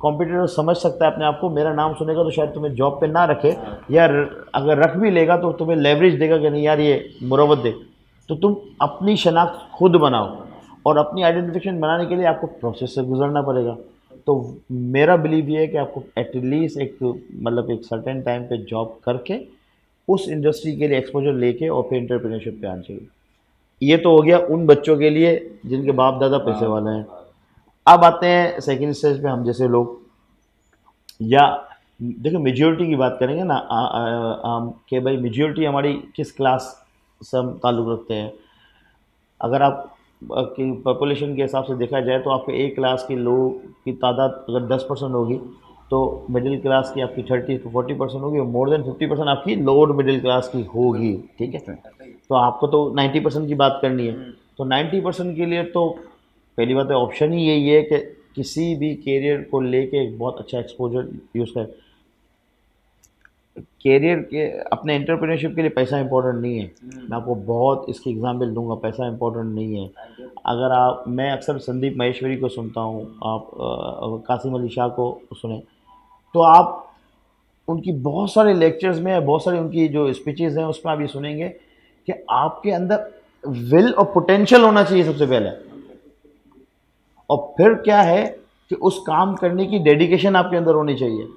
कॉम्पिटिटर समझ सकता है अपने आप को, मेरा नाम सुनेगा तो शायद तुम्हें जॉब पे ना रखे, या अगर रख भी लेगा तो तुम्हें लेवरेज देगा कि नहीं यार ये मुरव्वत दे। तो तुम अपनी शनाख्त खुद बनाओ, और अपनी आइडेंटिफिकेशन बनाने के लिए आपको प्रोसेस से गुजरना पड़ेगा। तो मेरा बिलीव ये है कि आपको एटलीस्ट एक मतलब एक सर्टेन टाइम पे जॉब करके उस इंडस्ट्री के लिए एक्सपोजर लेके और फिर एंटरप्रेन्योरशिप पे आना चाहिए। ये तो हो गया उन बच्चों के लिए जिनके बाप दादा पैसे वाले हैं। अब आते हैं सेकंड स्टेज पे, हम जैसे लोग, या देखिए मेजॉरिटी की बात करेंगे ना कि भाई मेजॉरिटी हमारी किस क्लास से हम ताल्लुक़ रखते हैं। अगर आप की पॉपुलेशन के हिसाब से देखा जाए तो आपके एक क्लास के लोगों की तादाद अगर 10% होगी तो मिडिल क्लास की आपकी 30 to 40% होगी, और मोर देन 50% आपकी लोअर मिडिल क्लास की होगी। ठीक है, तो आपको तो 90% की बात करनी है, तो 90% के लिए तो पहली बात है ऑप्शन ही यही है कि किसी भी कैरियर को लेके एक बहुत अच्छा एक्सपोजर यूज़ करें। कैरियर के अपने एंटरप्रेन्योरशिप के लिए पैसा इंपॉर्टेंट नहीं है, मैं आपको बहुत इसकी एग्जांपल दूंगा, पैसा इंपॉर्टेंट नहीं है। अगर आप, मैं अक्सर संदीप माहेश्वरी को सुनता हूँ, आप कासिम अली शाह को सुने, तो आप उनकी बहुत सारे लेक्चर्स में, बहुत सारी उनकी जो स्पीचेस हैं उसमें आप ये सुनेंगे कि आपके अंदर विल और पोटेंशियल होना चाहिए सबसे पहले, और फिर क्या है कि उस काम करने की डेडिकेशन आपके अंदर होनी चाहिए।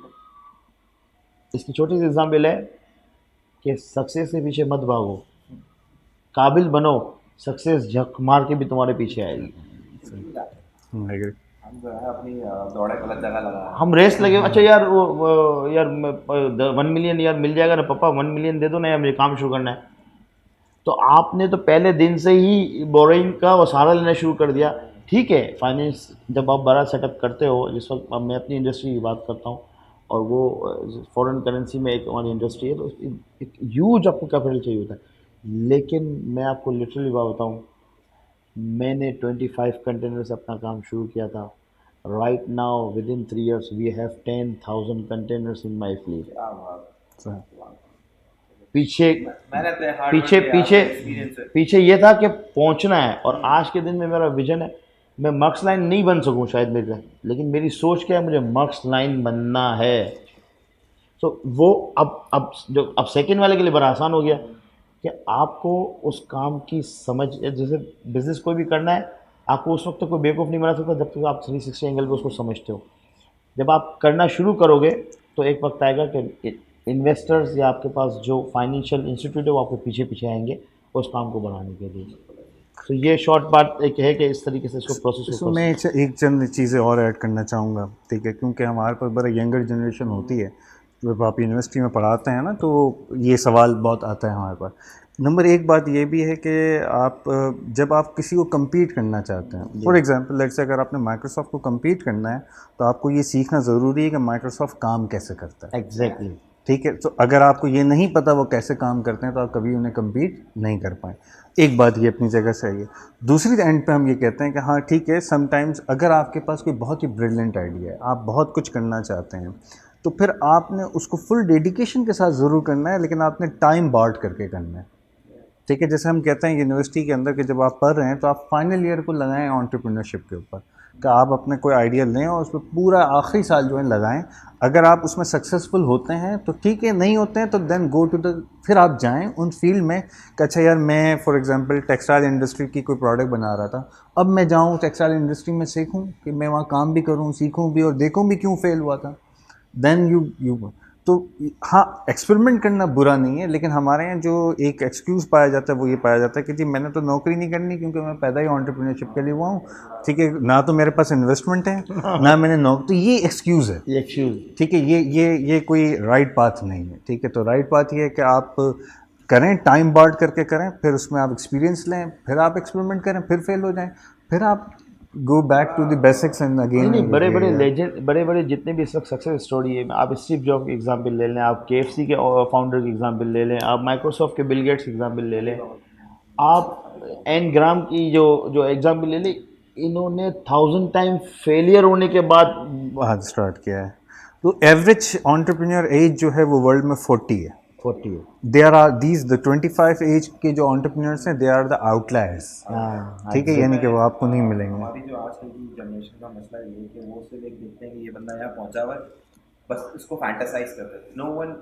इसकी छोटी सी एग्जाम्पल है कि सक्सेस के पीछे मत भागो, काबिल बनो, सक्सेस झक मार के भी तुम्हारे पीछे आएगी। हम जो है अपनी दौड़े गलत जगह लगा, हम रेस लगे, अच्छा यार वो यार 1 मिलियन यार मिल जाएगा ना पापा, 1 मिलियन दे दो ना यार मुझे काम शुरू करना है। तो आपने तो पहले दिन से ही बोरिंग का वो सहारा लेना शुरू कर दिया। ठीक है, फाइनेंस जब आप बड़ा सेटअप करते हो, जिस वक्त अब मैं अपनी इंडस्ट्री की बात करता हूँ और वो फॉरेन करेंसी में एक हमारी इंडस्ट्री है, तो एक ह्यूज आपको कैपिटल चाहिए होता है। लेकिन मैं आपको लिटरली बात बताऊँ, मैंने 25 कंटेनर से अपना काम शुरू किया था। Right now with in 3 years we have 10,000 containers in my fleet. पीछे पीछे पीछे पीछे ये था कि पहुंचना है, और आज के दिन में मेरा विजन है, मैं मक्स लाइन नहीं बन सकूं शायद मेरे लिए, लेकिन मेरी सोच क्या है, मुझे मक्स लाइन बनना है। तो वो अब सेकंड वाले के लिए बड़ा आसान हो गया कि आपको उस काम की समझ, जैसे बिज़नेस कोई भी करना है, आपको उस वक्त तक कोई बेवकूफ़ नहीं बना सकता जब तक आप 360 एंगल पे उसको समझते हो। जब आप करना शुरू करोगे तो एक वक्त आएगा कि इन्वेस्टर्स या आपके पास जो फाइनेंशियल इंस्टीट्यूट है वो आपके पीछे पीछे आएंगे उस काम को बढ़ाने के लिए। तो ये शॉर्ट बात एक है कि इस तरीके से इसको प्रोसेस को इसमें मैं एक चंद चीज़ें और ऐड करना चाहूँगा, ठीक है, क्योंकि हमारे पास बड़ा यंगर जनरेशन होती है, जब आप यूनिवर्सिटी में पढ़ाते हैं ना तो ये सवाल बहुत आता है हमारे पास। नंबर एक बात ये भी है कि आप जब आप किसी को compete करना चाहते हैं, फॉर एग्जांपल लेट्स से अगर आपने माइक्रोसॉफ्ट को compete करना है तो आपको ये सीखना ज़रूरी है कि माइक्रोसॉफ्ट काम कैसे करता है। एग्जैक्टली। ठीक है, तो अगर आपको ये नहीं पता वो कैसे काम करते हैं तो आप कभी उन्हें compete नहीं कर पाए। एक बात ये अपनी जगह सही है। दूसरी एंड पे हम ये कहते हैं कि हाँ ठीक है, समटाइम्स अगर आपके पास कोई बहुत ही ब्रिलियंट आइडिया है, आप बहुत कुछ करना चाहते हैं, तो फिर आपने उसको फुल डेडिकेशन के साथ ज़रूर करना है, लेकिन आपने टाइम बार्ट करके करना है। ठीक है, जैसे हम कहते हैं यूनिवर्सिटी के अंदर कि जब आप पढ़ रहे हैं तो आप फाइनल ईयर को लगाएं एंटरप्रेन्योरशिप के ऊपर, कि आप अपने कोई आइडिया लें और उस पर पूरा आखिरी साल जो है लगाएं। अगर आप उसमें सक्सेसफुल होते हैं तो ठीक है, नहीं होते हैं तो देन गो टू द, फिर आप जाएं उन फील्ड में कि अच्छा यार मैं फॉर एग्जांपल टेक्सटाइल इंडस्ट्री की कोई प्रोडक्ट बना रहा था, अब मैं जाऊं टेक्सटाइल इंडस्ट्री में सीखूं, कि मैं वहाँ काम भी करूं, सीखूं भी और देखूं भी क्यों फेल हुआ था। देन यू तो हाँ, एक्सपेरिमेंट करना बुरा नहीं है, लेकिन हमारे यहाँ जो एक एक्सक्यूज़ पाया जाता है वो ये पाया जाता है कि जी मैंने तो नौकरी नहीं करनी क्योंकि मैं पैदा ही एंटरप्रेन्योरशिप के लिए हुआ हूँ। ठीक है, ना तो मेरे पास इन्वेस्टमेंट है ना मैंने नौकरी, तो ये एक्सक्यूज़ है। ये एक्सक्यूज। ठीक है, ये कोई राइट पाथ नहीं है। ठीक है, तो राइट पाथ ये है कि आप करें, टाइम बार्ड करके करें, फिर उसमें आप एक्सपीरियंस लें, फिर आप एक्सपेरिमेंट करें, फिर फेल हो जाएं, फिर आप go back to the basics and again. नहीं, बड़े बड़े लेजेंड, बड़े बड़े जितने भी इस वक्त सक्सेस स्टोरी है, आप स्टीव जॉब की एग्जांपल ले लें, आप KFC के फाउंडर की एग्जांपल ले लें, आप माइक्रोसॉफ्ट के बिल गेट्स की एग्जांपल ले लें, आप एन ग्राम की जो जो एग्जांपल ले लें, इन्होंने 1000 टाइम फेलियर होने के बाद आज स्टार्ट किया है। तो एवरेज एंटरप्रेन्योर एज जो है वो वर्ल्ड में 40 है। 40 है। There are these the 25 age के जो एंटरप्रेन्योर्स हैं, दे आर द आउटलायर्स। हाँ, ठीक है, यानी कि वो आपको नहीं मिलेंगे। हमारी जो आजकल की जनरेशन का मसला ये है कि वो सिर्फ एक देखते हैं कि ये बंदा यहाँ पहुंचा हुआ है, बस इसको फैंटासाइज करते हैं। नो वन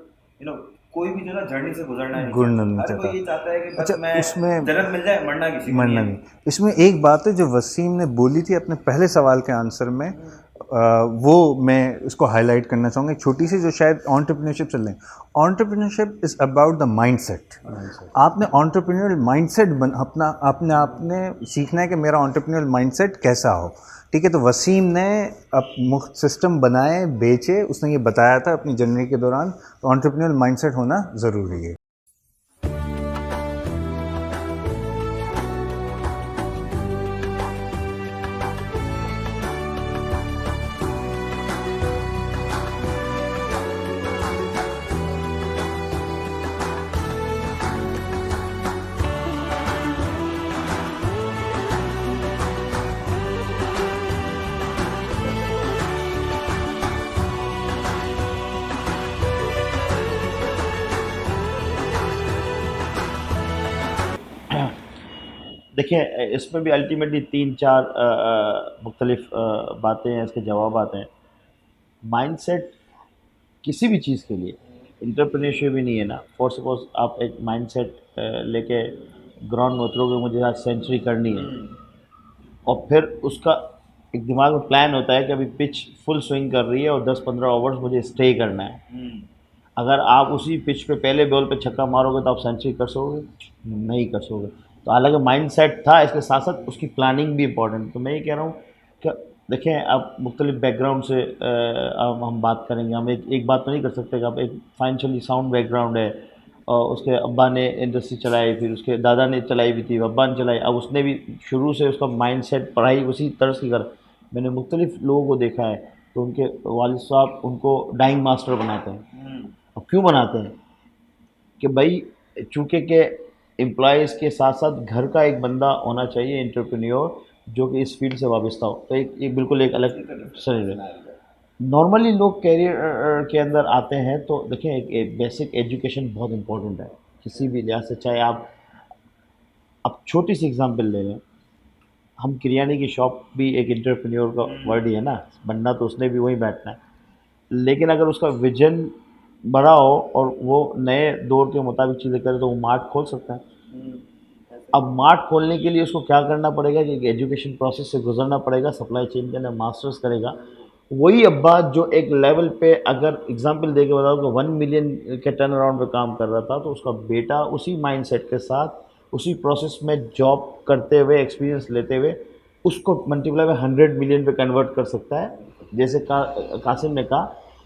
कोई भी जो ना जर्नी से गुजरना नहीं गुड़ना चाहता। नहीं हर चाहता। कोई ये चाहता है कि बस अच्छा, मैं उसमें जन्नत मिल जाए, मरना किसी को मरना नहीं है। नहीं। इसमें एक बात है जो वसीम ने बोली थी अपने पहले सवाल के आंसर में, वो मैं उसको हाईलाइट करना चाहूँगा। एक छोटी सी जो शायद एंटरप्रेन्योरशिप चल रही है, entrepreneurship is about the mindset. आपने एंटरप्रेन्योरल माइंडसेट अपना आपने आपने सीखना है कि मेरा एंटरप्रेन्योरल माइंडसेट कैसा हो। ठीक है, तो वसीम ने अब मुख्त सिस्टम बनाए, बेचे, उसने ये बताया था अपनी जर्नी के दौरान, तो एंटरप्रेन्योरल माइंडसेट होना ज़रूरी है। देखिए, इसमें भी अल्टीमेटली 3-4 मुख्तलिफ बातें हैं, इसके जवाब आते हैं। माइंडसेट किसी भी चीज़ के लिए एंटरप्रेन्योरशिप ही नहीं है ना। फॉर सपोज आप एक माइंडसेट लेके ग्राउंड में उतरोगे, मुझे आज सेंचुरी करनी है, और फिर उसका एक दिमाग में प्लान होता है कि अभी पिच फुल स्विंग कर रही है और 10-15 ओवर्स मुझे स्टे करना है। अगर आप उसी पिच पे पहले बॉल पे छक्का मारोगे तो आप सेंचुरी कर सकोगे? नहीं कर सकोगे। तो हालांकि माइंडसेट था, इसके साथ साथ उसकी प्लानिंग भी इम्पोर्टेंट। तो मैं ये कह रहा हूँ कि देखें, आप मुख्तलिफ बैकग्राउंड से अब हम बात करेंगे। हम एक बात तो नहीं कर सकते कि आप एक फाइनेंशियली साउंड बैकग्राउंड है और उसके अब्बा ने इंडस्ट्री चलाई, फिर उसके दादा ने चलाई भी थी, अब्बा ने चलाई, अब उसने भी शुरू से उसका माइंडसेट पढ़ाई उसी तरह की कर। मैंने मुख्तलिफ लोगों को देखा है तो उनके वालिद साहब उनको डाइंग मास्टर बनाते हैं। अब क्यों बनाते हैं? कि भाई चूँकि के एम्प्लॉयज़ के साथ साथ घर का एक बंदा होना चाहिए एंटरप्रेन्योर जो कि इस फील्ड से वाबस्ता हो, तो एक बिल्कुल एक अलग शरीर है। नॉर्मली लोग कैरियर के अंदर आते हैं तो देखें, एक बेसिक एजुकेशन बहुत इंपॉर्टेंट है किसी भी लिहाज से। चाहे आप अब छोटी सी एग्जांपल ले लें, हम किरियाने की शॉप भी एक एंटरप्रेन्योर का वर्ड ही है ना, बनना तो उसने भी वहीं बैठना है। लेकिन अगर उसका विजन बड़ा हो और वो नए दौर के मुताबिक चीज़ें करे तो वो मार्ट खोल सकता है। अब मार्ट खोलने के लिए उसको क्या करना पड़ेगा कि एजुकेशन प्रोसेस से गुजरना पड़ेगा, सप्लाई चेन के अंदर मास्टर्स करेगा, वही अब्बा जो एक लेवल पे, अगर एग्जांपल दे के बताओ कि 1 मिलियन के टर्न अराउंड पे काम कर रहा था, तो उसका बेटा उसी माइंडसेट के साथ उसी प्रोसेस में जॉब करते हुए, एक्सपीरियंस लेते हुए, उसको मल्टीप्लाई में 100 मिलियन पे कन्वर्ट कर सकता है। जैसे कासिम ने कहा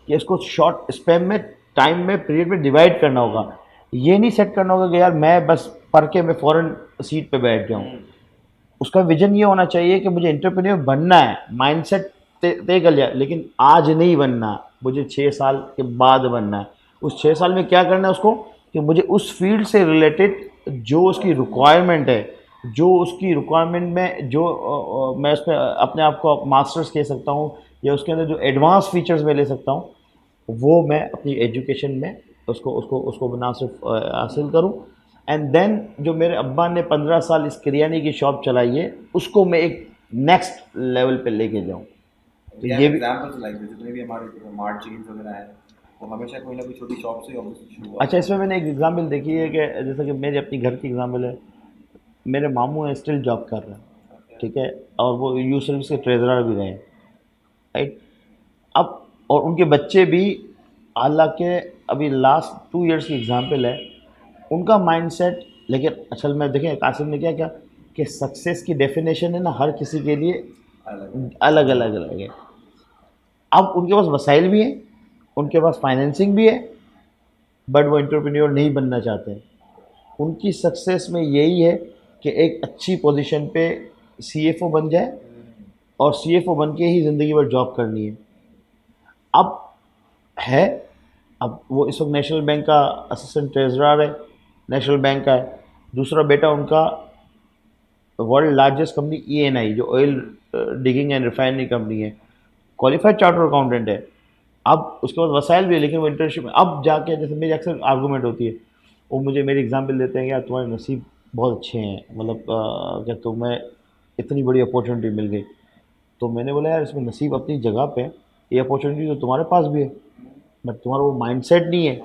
कि इसको शॉर्ट स्पैम में, टाइम में, पीरियड में डिवाइड करना होगा। ये नहीं सेट करना होगा कि यार मैं बस पढ़ के मैं फ़ौरन सीट पे बैठ जाऊँ। उसका विजन ये होना चाहिए कि मुझे एंटरप्रेन्योर बनना है, माइंडसेट तय कर लिया, लेकिन आज नहीं बनना, मुझे 6 साल के बाद बनना है। उस 6 साल में क्या करना है उसको, कि मुझे उस फील्ड से रिलेटेड जो उसकी रिक्वायरमेंट है, जो उसकी रिक्वायरमेंट में जो मैं उसमें अपने आप को मास्टर्स कह सकता हूँ, या उसके अंदर जो एडवांस फीचर्स मैं ले सकता हूँ, वो मैं अपनी एजुकेशन में उसको उसको उसको ना सिर्फ हासिल करूँ। एंड देन जो मेरे अब्बा ने 15 साल इस किरियानी की शॉप चलाई है, उसको मैं एक नेक्स्ट लेवल पे लेके जाऊँ। तो ये भी एग्जांपल्स लाइक जितने भी हमारे मार्ट चेन्स वगैरह हैं, वो हमेशा कोई ना कोई छोटी शॉप से ऑब्वियसली शुरू हुआ। अच्छा, इसमें मैंने एक एग्जांपल देखी है कि जैसे कि मेरे अपनी घर की एग्जांपल है। मेरे मामू हैं, स्टिल जॉब कर रहे हैं, ठीक है, और वो यू सर्विस के ट्रेजरर भी रहे हैं, राइट। अब और उनके बच्चे भी, हालांकि अभी लास्ट 2 इयर्स की एग्जांपल है, उनका माइंडसेट, लेकिन असल में देखें कासिम ने क्या क्या कि सक्सेस की डेफिनेशन है ना, हर किसी के लिए अलग अलग अलग है। अब उनके पास वसाइल भी हैं, उनके पास फाइनेंसिंग भी है, बट वो एंटरप्रेन्योर नहीं बनना चाहते। उनकी सक्सेस में यही है कि एक अच्छी पोजीशन पे सीएफओ बन जाए, और सीएफओ बन के ही ज़िंदगी भर जॉब करनी है। अब है, अब वो इस वक्त नेशनल बैंक का असिस्टेंट ट्रेजरर है, नेशनल बैंक का है। दूसरा बेटा उनका वर्ल्ड लार्जेस्ट कंपनी ईएनआई, जो oil digging and refinery company है, क्वालिफाइड चार्टर अकाउंटेंट है। अब उसके बाद वसाइल भी है, लेकिन वो इंटर्नशिप में अब जाके, जैसे मेरी अक्सर आर्गूमेंट होती है, वो मुझे मेरी एग्जांपल देते हैं कि यार तुम्हारे नसीब बहुत अच्छे हैं, मतलब कि तुम्हें इतनी बड़ी अपॉर्चुनिटी मिल गई। तो मैंने बोला यार इसमें नसीब अपनी जगह पे है, ये अपॉर्चुनिटी तो तुम्हारे पास भी है, बट तुम्हारा वो माइंडसेट नहीं है।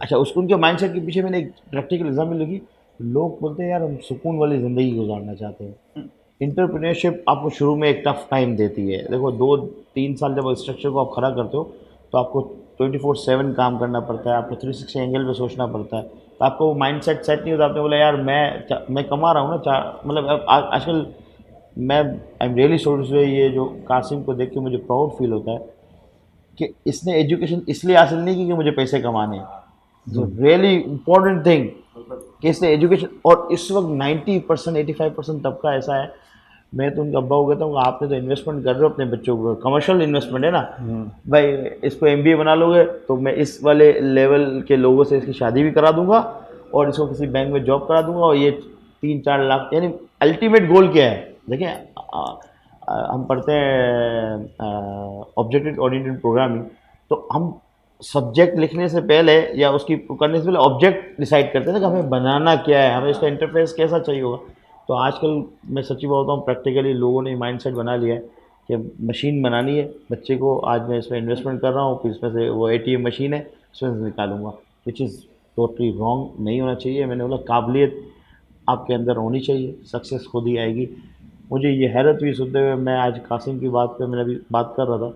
अच्छा, उसको उनके माइंडसेट के पीछे मैंने एक प्रैक्टिकल एग्जाम्पल लिखी। लोग बोलते हैं यार हम सुकून वाली ज़िंदगी गुजारना चाहते हैं। इंटरप्रेन्योरशिप आपको शुरू में एक टफ टाइम देती है। देखो 2-3 साल जब स्ट्रक्चर को आप खड़ा करते हो, तो आपको 24/7 काम करना पड़ता है, आपको 360 एंगल पे सोचना पड़ता है, तो आपको वो माइंडसेट सेट नहीं होता। आपने बोला यार मैं कमा रहा हूँ ना, मतलब अब आजकल मैं आई एम रियली सॉरी से, ये जो कासिम को देख के मुझे प्राउड फील होता है कि इसने एजुकेशन इसलिए हासिल नहीं की कि मुझे पैसे कमाने हैं। जो रियली इंपॉर्टेंट थिंग कि इसने एजुकेशन, और इस वक्त 90% 85% तबका ऐसा है। मैं तो उनका अब्बा को कहता हूँ आपने तो इन्वेस्टमेंट कर रहे हो अपने बच्चों को, कमर्शियल इन्वेस्टमेंट है ना भाई, इसको एमबीए बना लोगे तो मैं इस वाले लेवल के लोगों से इसकी शादी भी करा दूंगा, और इसको किसी बैंक में जॉब करा दूंगा, और ये 3-4 लाख, यानी अल्टीमेट गोल क्या है। देखिए हम पढ़ते हैं ऑब्जेक्टिव ओरिएंटेड प्रोग्रामिंग, तो हम सब्जेक्ट लिखने से पहले या उसकी करने से पहले ऑब्जेक्ट डिसाइड करते हैं ना कि हमें बनाना क्या है, हमें इसका इंटरफेस कैसा चाहिए होगा। तो आजकल मैं सच्ची बोलता हूँ, प्रैक्टिकली लोगों ने माइंडसेट बना लिया है कि मशीन बनानी है बच्चे को, आज मैं इसमें इन्वेस्टमेंट कर रहा हूँ, फिर इसमें से वो एटीएम मशीन है, उसमें से निकालूंगा, विच इज़ टोटली रॉन्ग, नहीं होना चाहिए। मैंने बोला काबिलियत आपके अंदर होनी चाहिए, सक्सेस खुद ही आएगी। मुझे ये हैरत हुई सुनते हुए, मैं आज कासिम की बात पे, मैंने अभी बात कर रहा था,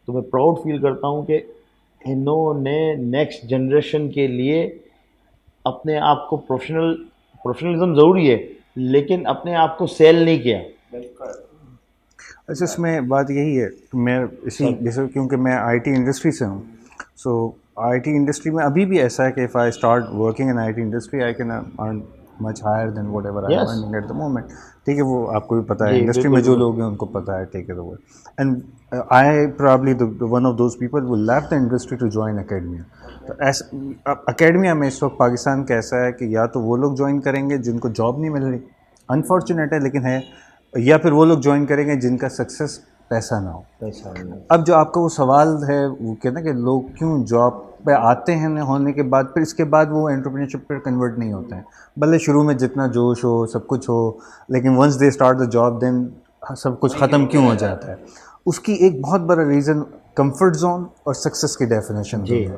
तो मैं प्राउड फील करता हूँ कि इन्होंने नेक्स्ट जनरेशन के लिए अपने आप को प्रोफेशनलिज्म ज़रूरी है, लेकिन अपने आप को सेल नहीं किया। अच्छा, इसमें बात यही है कि मैं इसी जैसे, क्योंकि मैं आईटी इंडस्ट्री से हूँ, सो आईटी इंडस्ट्री में अभी भी ऐसा है कि if I start working in IT industry I can earn much higher than whatever I am earning at the moment. ठीक है, वो आपको भी पता है, इंडस्ट्री में जो लोग हैं उनको पता है, take it over. And I probably one of those people वो left the industry to join academia. तो ऐसा अकेडमिया में इस वक्त पाकिस्तान का ऐसा है कि या तो वो लोग ज्वाइन करेंगे जिनको जॉब नहीं मिल रही, अनफॉर्चुनेट है लेकिन है, या फिर वो लोग ज्वाइन करेंगे जिनका सक्सेस पैसा ना हो। अब जो आपका वो सवाल है, वो कहते हैं कि लोग क्यों जॉब पे आते हैं होने के बाद, फिर इसके बाद वो एंटरप्रेन्योरशिप पर कन्वर्ट नहीं होते हैं, भले शुरू में जितना जोश हो, सब कुछ हो, लेकिन once they start the job then सब कुछ ख़त्म क्यों हो जाता है। उसकी एक बहुत बड़ा रीज़न कंफर्ट जोन और सक्सेस की डेफिनेशन है।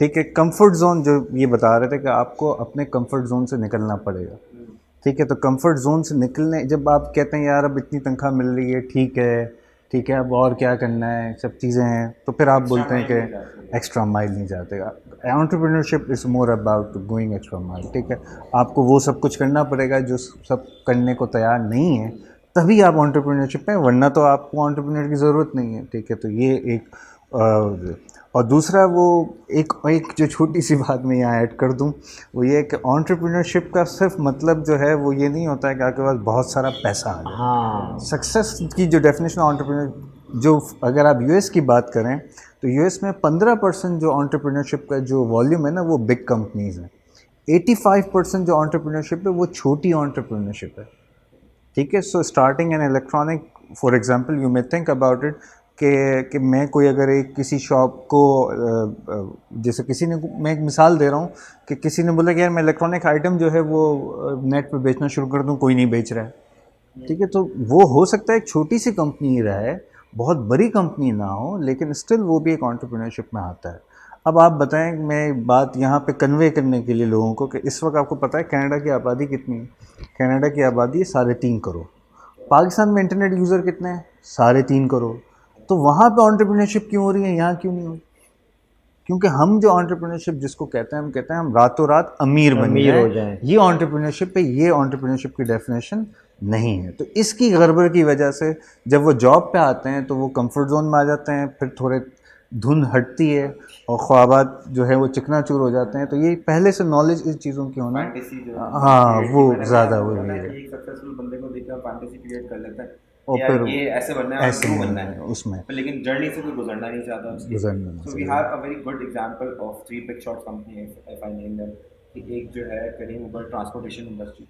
ठीक है, कंफर्ट जोन जो ये बता रहे थे कि आपको अपने कंफर्ट जोन से निकलना पड़ेगा। ठीक है, तो कंफर्ट जोन से निकलने, जब आप कहते हैं यार अब इतनी तनख्वाह मिल रही है, ठीक है, ठीक है, अब और क्या करना है, सब चीज़ें हैं, तो फिर आप बोलते हैं कि एक्स्ट्रा माइल नहीं जाते। Entrepreneurship is more about going extra mile. ठीक है, आपको वो सब कुछ करना पड़ेगा जो सब करने को तैयार नहीं है, तभी आप एंटरप्रेन्योरशिप में, वरना तो आपको एंटरप्रेन्योर की ज़रूरत नहीं है। ठीक है, तो ये एक और दूसरा वो एक जो छोटी सी बात मैं यहाँ ऐड कर दूँ, वो ये कि एंटरप्रेन्योरशिप का सिर्फ मतलब जो है वो ये नहीं होता है कि आपके पास बहुत सारा पैसा आ जाए। हाँ, सक्सेस की जो डेफिनेशन एंटरप्रेन्योर, जो अगर आप यूएस की बात करें तो यूएस में 15% जो एंटरप्रेन्योरशिप का जो वॉल्यूम है ना वो बिग कंपनीज़ हैं। 85% जो एंटरप्रेन्योरशिप है वो छोटी एंटरप्रेन्योरशिप है। ठीक है, so starting an electronic, for example you may think about it कि मैं कोई अगर एक किसी शॉप को जैसे किसी ने, मैं एक मिसाल दे रहा हूँ कि किसी ने बोला कि यार मैं इलेक्ट्रॉनिक आइटम जो है वो नेट पे बेचना शुरू कर दूँ, कोई नहीं बेच रहा है। ठीक है, तो वो हो सकता है एक छोटी सी कंपनी ही रहे, बहुत बड़ी कंपनी ना हो, लेकिन स्टिल वो भी एक एंटरप्रेन्योरशिप में आता है। अब आप बताएं, मैं बात यहाँ पे कन्वे करने के लिए लोगों को कि इस वक्त आपको पता है कनाडा की आबादी कितनी है? कनाडा की आबादी है 3.5 करोड़। पाकिस्तान में इंटरनेट यूज़र कितने हैं? 3.5 करोड़। तो वहाँ पे एंटरप्रेन्योरशिप क्यों हो रही है, यहाँ क्यों नहीं हो रही? क्योंकि हम जो एंटरप्रेन्योरशिप जिसको कहते हैं, हम कहते हैं हम रातों रात अमीर बन अमीर हो जाएं। जाएं। ये एंटरप्रेन्योरशिप है, ये एंटरप्रेन्योरशिप की डेफिनेशन नहीं है। तो इसकी गड़बड़ की वजह से जब वो जॉब पे आते हैं तो वो कंफर्ट जोन में आ जाते हैं, फिर थोड़े धुन हटती है और ख्वाबात जो है वो चिकनाचूर हो जाते हैं। तो ये पहले से नॉलेज इस चीज़ों की होना, फैंटेसी जो है, हाँ create वो की मैंने ज़्यादा बताया वो ना है। कि एक सक्सेसफुल बंदे को देखकर फैंटेसी क्रिएट कर लेता है और कि यार फिर ये ऐसे बनना है और ऐसे यूं बनना है उसमें पर लेकिन जर्नी से कोई गुजरना नहीं चाहता उसकी। गुजरना नहीं सो वी चाहता। Have a very good example of three big shot company, if I name them, कि एक जो है करीम उबर ट्रांसपोर्टेशन इंडस्ट्री,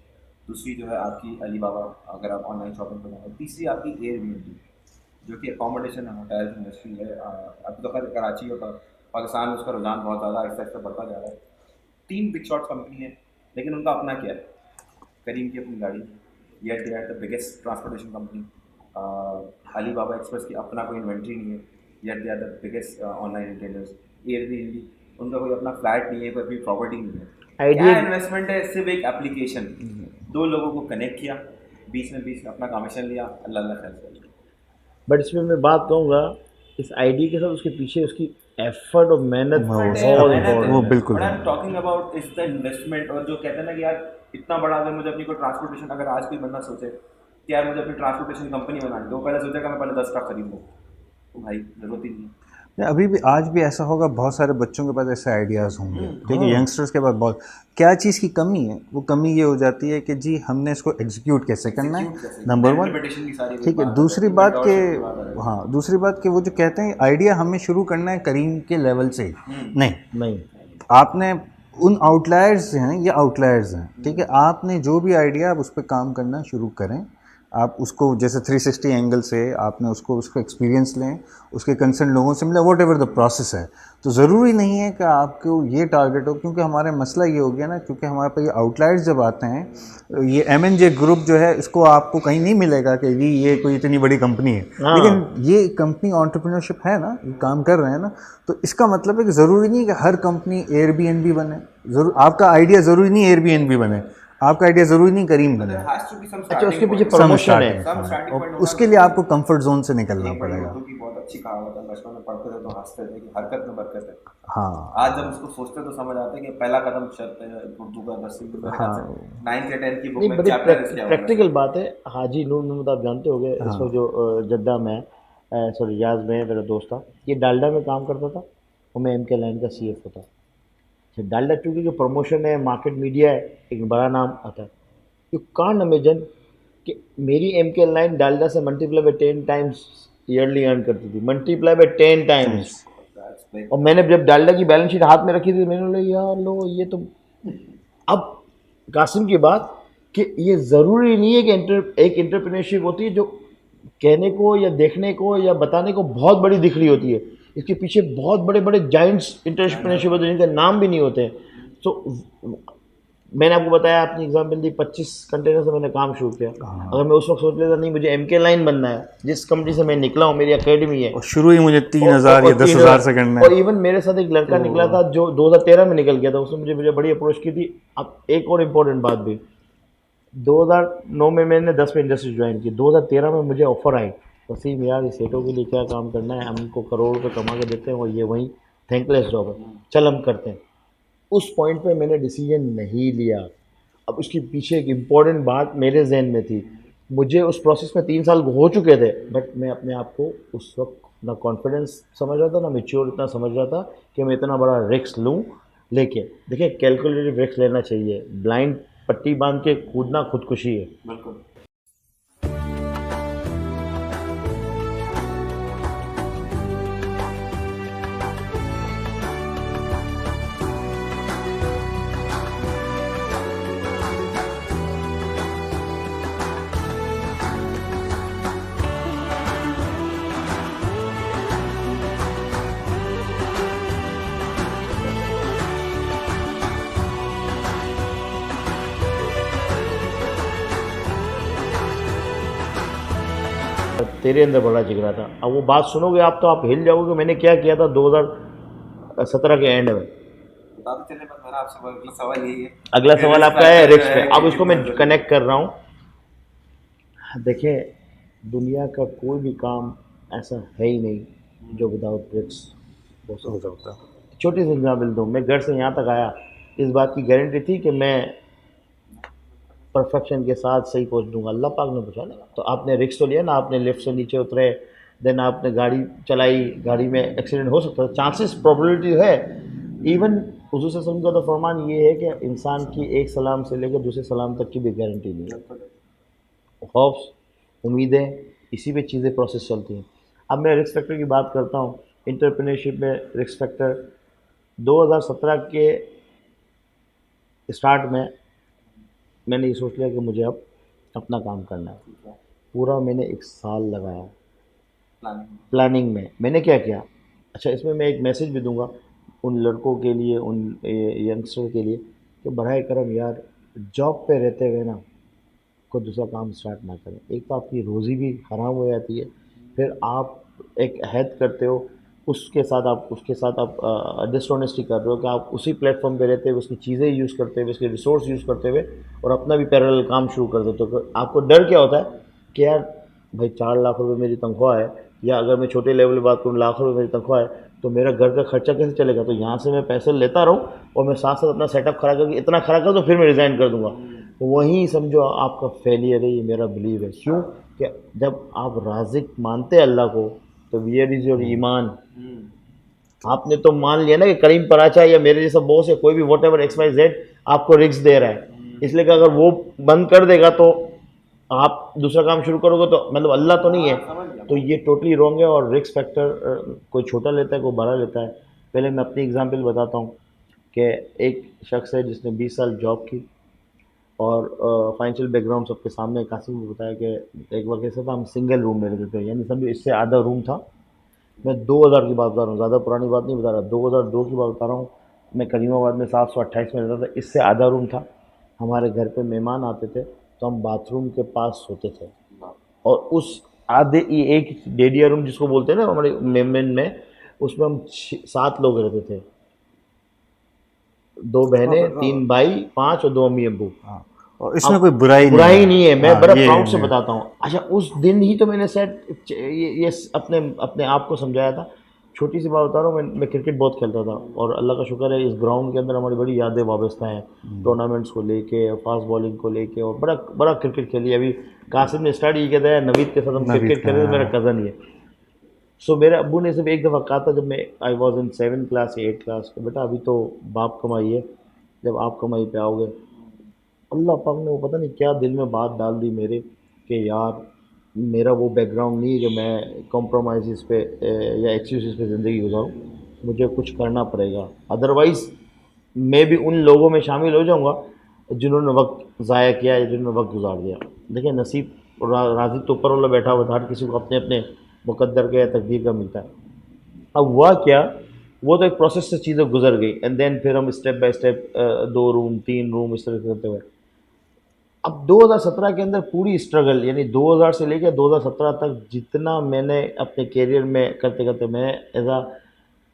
दूसरी जो है आपकी अलीबाबा अगर आप ऑनलाइन शॉपिंग कर रहे हो, तीसरी आपकी एयरबीएनबी जो कि अकोमोडेशन है, होटल्स इंडस्ट्री है। अब तो खैर कराची और पाकिस्तान में उसका रुझान बहुत ज़्यादा आहिस्ता आहिस्ता बढ़ता जा रहा है। तीन बिग शॉट कंपनी है, लेकिन उनका अपना क्या है? करीम की अपनी गाड़ी, yet they are the biggest transportation company. Alibaba express की अपना कोई इन्वेंट्री नहीं है, yet they are the biggest online retailers. Airbnb, उनका कोई अपना फ्लैट नहीं है, कोई अपनी प्रॉपर्टी नहीं है। क्या इन्वेस्टमेंट है? सिर्फ एक एप्लीकेशन, दो लोगों को कनेक्ट किया, बीच में अपना कमीशन लिया, अल्लाह अल्लाह खैर से। बट इसमें मैं बात कहूँगा, इस आइडिया के साथ उसके पीछे उसकी एफर्ट और मेहनत बहुत इम्पोर्टेंट वो है। बिल्कुल बट आई है। Am talking about is the investment. और जो कहते हैं ना कि यार इतना बड़ा, अगर मुझे अपनी कोई ट्रांसपोर्टेशन, अगर आज कोई बंदा सोचे कि यार मुझे अपनी ट्रांसपोर्टेशन कंपनी बनानी है, तो पहले सोचेगा मैं पहले 10 ट्रक खरीद लूँ, तो भाई जरूरत ही नहीं है। अभी भी आज भी ऐसा होगा, बहुत सारे बच्चों के पास ऐसे आइडियाज़ होंगे। ठीक है, यंगस्टर्स के पास बहुत, क्या चीज़ की कमी है? वो कमी ये हो जाती है कि जी हमने इसको एग्जीक्यूट कैसे करना है, नंबर वन। Implementation की सारी ठीक है, बात दूसरी है, बात के, mentorship की बात है। हाँ दूसरी बात कि वो जो कहते हैं आइडिया हमें शुरू करना है करीम के लेवल से ही, नहीं, नहीं, आपने उन आउटलायर्स हैं, ये आउटलायर्स हैं। ठीक है, आपने जो भी आइडिया, आप उस पर काम करना शुरू करें। आप उसको जैसे 360 एंगल से आपने उसको एक्सपीरियंस लें, उसके कंसर्न लोगों से मिले, वॉट एवर द प्रोसेस है। तो ज़रूरी नहीं है कि आपको ये टारगेट हो, क्योंकि हमारा मसला ये हो गया ना, क्योंकि हमारे पास ये आउटलायर्स जब आते हैं, ये MNJ ग्रुप जो है, इसको आपको कहीं नहीं मिलेगा कि जी ये कोई इतनी बड़ी कंपनी है। हाँ। लेकिन ये कंपनी एंटरप्रेन्योरशिप है ना, ये काम कर रहे हैं ना, तो इसका मतलब है कि ज़रूरी नहीं कि हर कंपनी एयरबीएनबी बने। ज़रूर आपका आइडिया ज़रूरी नहीं एयरबीएनबी बने, आपका आइडिया ज़रूरी नहीं करीम बने। There has to be some अच्छा, उसके starting पीछे point. प्रमोशन है। Some starting और point होगा। उसके लिए आपको कंफर्ट जोन से निकलना एक बड़ी पड़ेगा। उर्दू की बहुत अच्छी कहावत है, बचपन में पढ़ते थे तो हंसते थे कि हरकत में बरकत है। हाँ आज जब उसको सोचते तो समझ आता है कि पहला कदम शर्त है उर्दू का 10वीं में, मेरे ख्याल से 9th या 10th की बुक नहीं, में बड़ी चैप्टर इसलिए होगा। प्रैक्टिकल बात है। हाजी नूर मोहम्मद आप जानते होंगे, इस वक्त जो जद्दा में, सॉरी रियाज में मेरा दोस्त था, ये डालडा में काम करता था और मैं MK लाइन का CFO था। अच्छा, डालडा चूँकि जो प्रमोशन है, मार्केट मीडिया है, एक बड़ा नाम आता है। यू कांट इमेजिन कि मेरी MK लाइन डालडा से multiply by 10 times yearly earn करती थी, multiply by 10 times. That's big. और मैंने जब डालडा की बैलेंस शीट हाथ में रखी थी, मैंने बोला यार लो ये तो, अब कासिम की बात कि ये ज़रूरी नहीं है कि एक एंटरप्रेन्योरशिप होती है जो कहने को या देखने को या बताने को बहुत बड़ी दिख रही होती है, इसके पीछे बहुत बड़े बड़े जाइंट्स एंटरप्रेन्योरशिप होते हैं जिनका नाम भी नहीं होते हैं। तो मैंने आपको बताया, अपनी एग्जाम्पल दी, 25 कंटेनर से मैंने काम शुरू किया। अगर मैं उस वक्त सोच लेता नहीं मुझे MK लाइन बनना है, जिस कंपनी से मैं निकला हूँ, मेरी एकेडमी है, और शुरू ही मुझे 3000 या 10,000 से करना और है। इवन मेरे साथ एक लड़का निकला था जो 2013 में निकल गया था, उसने मुझे बड़ी अप्रोच की थी। अब एक और इम्पोर्टेंट बात भी, 2009 में मैंने 10 में इंडस्ट्री ज्वाइन की, 2013 में मुझे ऑफर आई वसीम यार इस सेठों के लिए क्या काम करना है, हम इनको करोड़ रुपये कमा के देते हैं और ये वहीं थैंकलेस जॉब है, चल हम करते हैं। उस पॉइंट पे मैंने डिसीजन नहीं लिया। अब उसके पीछे एक इम्पॉर्टेंट बात मेरे जहन में थी, मुझे उस प्रोसेस में 3 साल हो चुके थे, बट मैं अपने आप को उस वक्त ना कॉन्फिडेंस समझ रहा था, ना मेच्योर इतना समझ रहा था कि मैं इतना बड़ा रिस्क लूँ। लेके देखिए कैलकुलेटिव रिस्क लेना चाहिए, ब्लाइंड पट्टी बांध के कूदना खुदकुशी है। तेरे अंदर बड़ा जिगरा था। अब वो बात सुनोगे आप तो आप हिल जाओगे। मैंने क्या किया था 2017 के एंड में। बताते चले, बस मेरा आपसे अगला सवाल यही है। अगला सवाल आपका है रिस्क पे, अब उसको मैं कनेक्ट कर रहा हूँ। देखिए दुनिया का कोई भी काम ऐसा है ही नहीं जो विदाउट रिस्क हो सकता। छोटी सी एग्जाम्पल दूँ, मैं घर से यहाँ तक आया, इस बात की गारंटी थी कि मैं परफेक्शन के साथ सही पहुँच दूंगा, अल्लाह पाक ने पहुँचा ना। तो आपने रिस्क तो लिया ना, आपने लिफ्ट से नीचे उतरे, देन आपने गाड़ी चलाई, गाड़ी में एक्सीडेंट हो सकता है, चांसेस प्रोबेबिलिटी है। इवन हुज़ूर सल्लल्लाहु अलैहि वसल्लम का तो फरमान ये है कि इंसान की एक सलाम से लेकर दूसरे सलाम तक की भी गारंटी नहीं है। हॉप्स, उम्मीदें, इसी पे चीज़ें प्रोसेस चलती हैं। अब मैं रिस्क फैक्टर की बात करता हूँ। इंटरप्रेन्योरशिप में रिस्क फैक्टर 2017 के स्टार्ट में मैंने ये सोच लिया कि मुझे अब अपना काम करना है। पूरा मैंने 1 साल लगाया प्लानिंग में। मैंने क्या किया, अच्छा इसमें मैं एक मैसेज भी दूंगा उन लड़कों के लिए, उन यंगस्टर के लिए कि बराए करम यार जॉब पे रहते हुए ना कोई दूसरा काम स्टार्ट ना करें। एक तो आपकी रोज़ी भी ख़राब हो जाती है, फिर आप एक अहद करते हो उसके साथ आप डिसऑनेस्टी कर रहे हो कि आप उसी प्लेटफॉर्म पे रहते हुए उसकी चीज़ें यूज़ करते हुए, उसके रिसोर्स यूज़ करते हुए और अपना भी पैरेलल काम शुरू कर देते हो। तो आपको डर क्या होता है कि यार भाई 4 लाख रुपए मेरी तनख्वाह है, या अगर मैं छोटे लेवल की बात करूँ लाख रुपए मेरी तनख्वाह है, तो मेरा घर का खर्चा कैसे चलेगा। तो यहाँ से मैं पैसे लेता रहूँ और मैं साथ साथ अपना सेटअप खड़ा करके इतना खड़ा कर तो फिर मैं रिज़ाइन कर दूँगा। तो वहीं समझो आपका फेलियर है, ये मेरा बिलीव है। क्यों कि जब आप राज़िक मानते हैं अल्लाह को, तो वियर इज़ योर ईमान। आपने तो मान लिया ना कि करीम पराचा या मेरे जैसा बॉस है, कोई भी वॉट एवर XYZ आपको रिस्क दे रहा है, इसलिए कि अगर वो बंद कर देगा तो आप दूसरा काम शुरू करोगे, तो मतलब अल्लाह तो नहीं है। तो ये टोटली रॉन्ग है। और रिस्क फैक्टर कोई छोटा लेता है, कोई बड़ा लेता है। पहले मैं अपनी एग्जांपल बताता हूँ कि एक शख्स है जिसने 20 साल जॉब की और फाइनेंशियल बैकग्राउंड सबके सामने। कासिम ने बताया कि एक बार कैसा था, हम सिंगल रूम में रहते थे, यानी समझो इससे आधा रूम था। मैं 2000 की बात बता रहा हूँ, ज़्यादा पुरानी बात नहीं बता रहा, 2002 की बात बता रहा हूँ। मैं करीमाबाद में 728 में रहता था, इससे आधा रूम था। हमारे घर पे मेहमान आते थे तो हम बाथरूम के पास सोते थे, और उस आधे एक डेडिया रूम जिसको बोलते हैं ना हमारे मेमन में, उसमें हम 7 लोग रहते थे, 2 बहनें, 3 भाई, 5 और 2 अम्मी अब्बू। और इसमें कोई बुराई नहीं है, मैं हाँ, बड़ा ये प्राउड से है। बताता हूँ। अच्छा उस दिन ही तो मैंने सेट ये अपने आप को समझाया था। छोटी सी बात बता रहा हूँ, मैं क्रिकेट बहुत खेलता था और अल्लाह का शुक्र है इस ग्राउंड के अंदर हमारी बड़ी यादें वाबस्ता हैं, टूर्नामेंट्स को लेके, फास्ट बॉलिंग को लेके, और बड़ा बड़ा क्रिकेट खेली। अभी कासिम ने स्टार्ट ये कहता है नवीद के साथ हम क्रिकेट खेले, मेरा कज़न ही है। सो मेरे अब्बू ने सिर्फ एक दफ़ा कहा था जब मैं आई वॉज इन 7th क्लास या 8th क्लास, बेटा अभी तो बाप कमाई है, जब आप कमाई पे आओगे। अल्लाह पाक ने वो पता नहीं क्या दिल में बात डाल दी मेरे कि यार मेरा वो बैकग्राउंड नहीं है जो मैं कॉम्प्रोमाइज़ पे या एक्सक्यूज़ पे ज़िंदगी गुजारूँ, मुझे कुछ करना पड़ेगा, अदरवाइज़ मैं भी उन लोगों में शामिल हो जाऊँगा जिन्होंने वक्त ज़ाया किया या जिन्होंने वक्त गुजार दिया। देखिए नसीब राज़ी तो ऊपर वाला बैठा हुआ था, हर किसी को अपने अपने मुकद्दर का या तकदीर का मिलता है। अब हुआ क्या, वो तो एक प्रोसेस से चीज़ें गुजर गई, एंड देन फिर हम step by step 2 room 3 room इस तरह से करते हुए अब 2017 के अंदर पूरी स्ट्रगल, यानी 2000 से लेकर 2017 तक जितना मैंने अपने करियर में करते करते मैं एज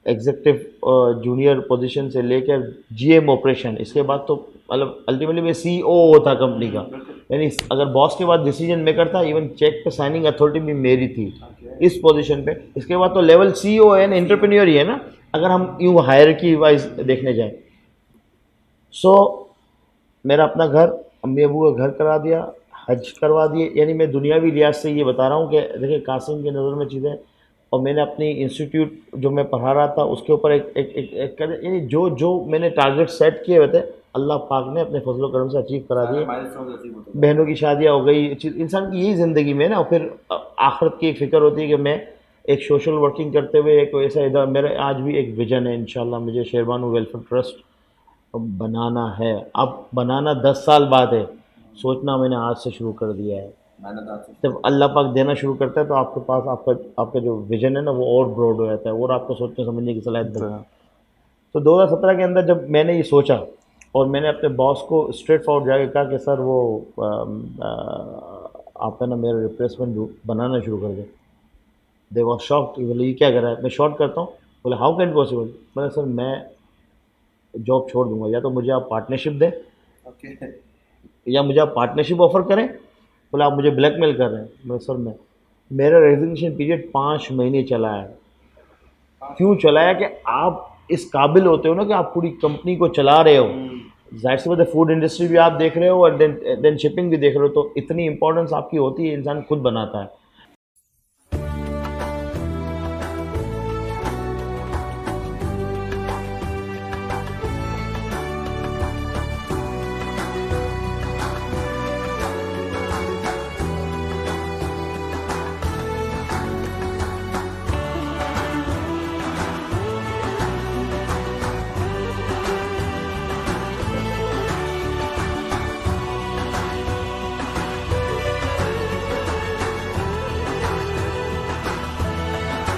एग्जीक्यूटिव जूनियर पोजीशन से लेकर जीएम ऑपरेशन, इसके बाद तो मतलब अल्टीमेटली मैं सीईओ था कंपनी का, यानी अगर बॉस के बाद डिसीजन मेकर था, इवन चेक पे साइनिंग अथॉरिटी भी मेरी थी इस पोजीशन पे। इसके बाद तो लेवल सीईओ है ना, एंटरप्रेन्योर ही है ना, अगर हम यूँ हायरार्की वाइज देखने जाएं। सो मेरा अपना घर, अम्मी अबू का घर करा दिया, हज करवा दिए, यानी मैं दुनियावी लिहाज से ये बता रहा हूँ कि देखिए कासिम की नज़र में चीज़ें, और मैंने अपनी इंस्टीट्यूट जो मैं पढ़ा रहा था उसके ऊपर यानी जो जो मैंने टारगेट सेट किए हुए थे, अल्लाह पाक ने अपने फजल करम से अचीव करा दिए। बहनों की शादियाँ हो गई, इंसान की यही ज़िंदगी में ना, और फिर आखिरत की एक फ़िक्र होती है कि मैं एक सोशल वर्किंग करते हुए एक ऐसा इधर, मेरा आज भी एक विजन है इंशाल्लाह, मुझे शेरबानू वेलफेयर ट्रस्ट बनाना है। अब बनाना 10 साल बाद है, सोचना मैंने आज से शुरू कर दिया है। जब अल्लाह पाक देना शुरू करता है तो आपके पास आपका जो विजन है ना वो और ब्रॉड हो जाता है और आपको सोचने समझने की सलाहियत बढ़ती है। तो 2017 के अंदर जब मैंने ये सोचा और मैंने अपने बॉस को स्ट्रेट फॉरवर्ड जाके कहा कि सर वो आपने ना मेरा रिप्लेसमेंट बनाना शुरू कर दे। दे वॉज शॉक्ड, बोले ये क्या कर रहा है, मैं शॉर्ट करता हूँ। बोले हाउ कैन पॉसिबल। बोले सर मैं जॉब छोड़ दूंगा, या तो मुझे आप पार्टनरशिप दें या मुझे आप पार्टनरशिप ऑफर करें। बोले आप मुझे ब्लैकमेल कर रहे हैं। मैं सर मेरा रेजिग्नेशन पीरियड 5 महीने चला है। क्यों चला है कि आप इस काबिल होते हो ना कि आप पूरी कंपनी को चला रहे हो। जाहिर सी बात है फूड इंडस्ट्री भी आप देख रहे हो और देन शिपिंग भी देख रहे हो, तो इतनी इंपॉर्टेंस आपकी होती है, इंसान खुद बनाता है।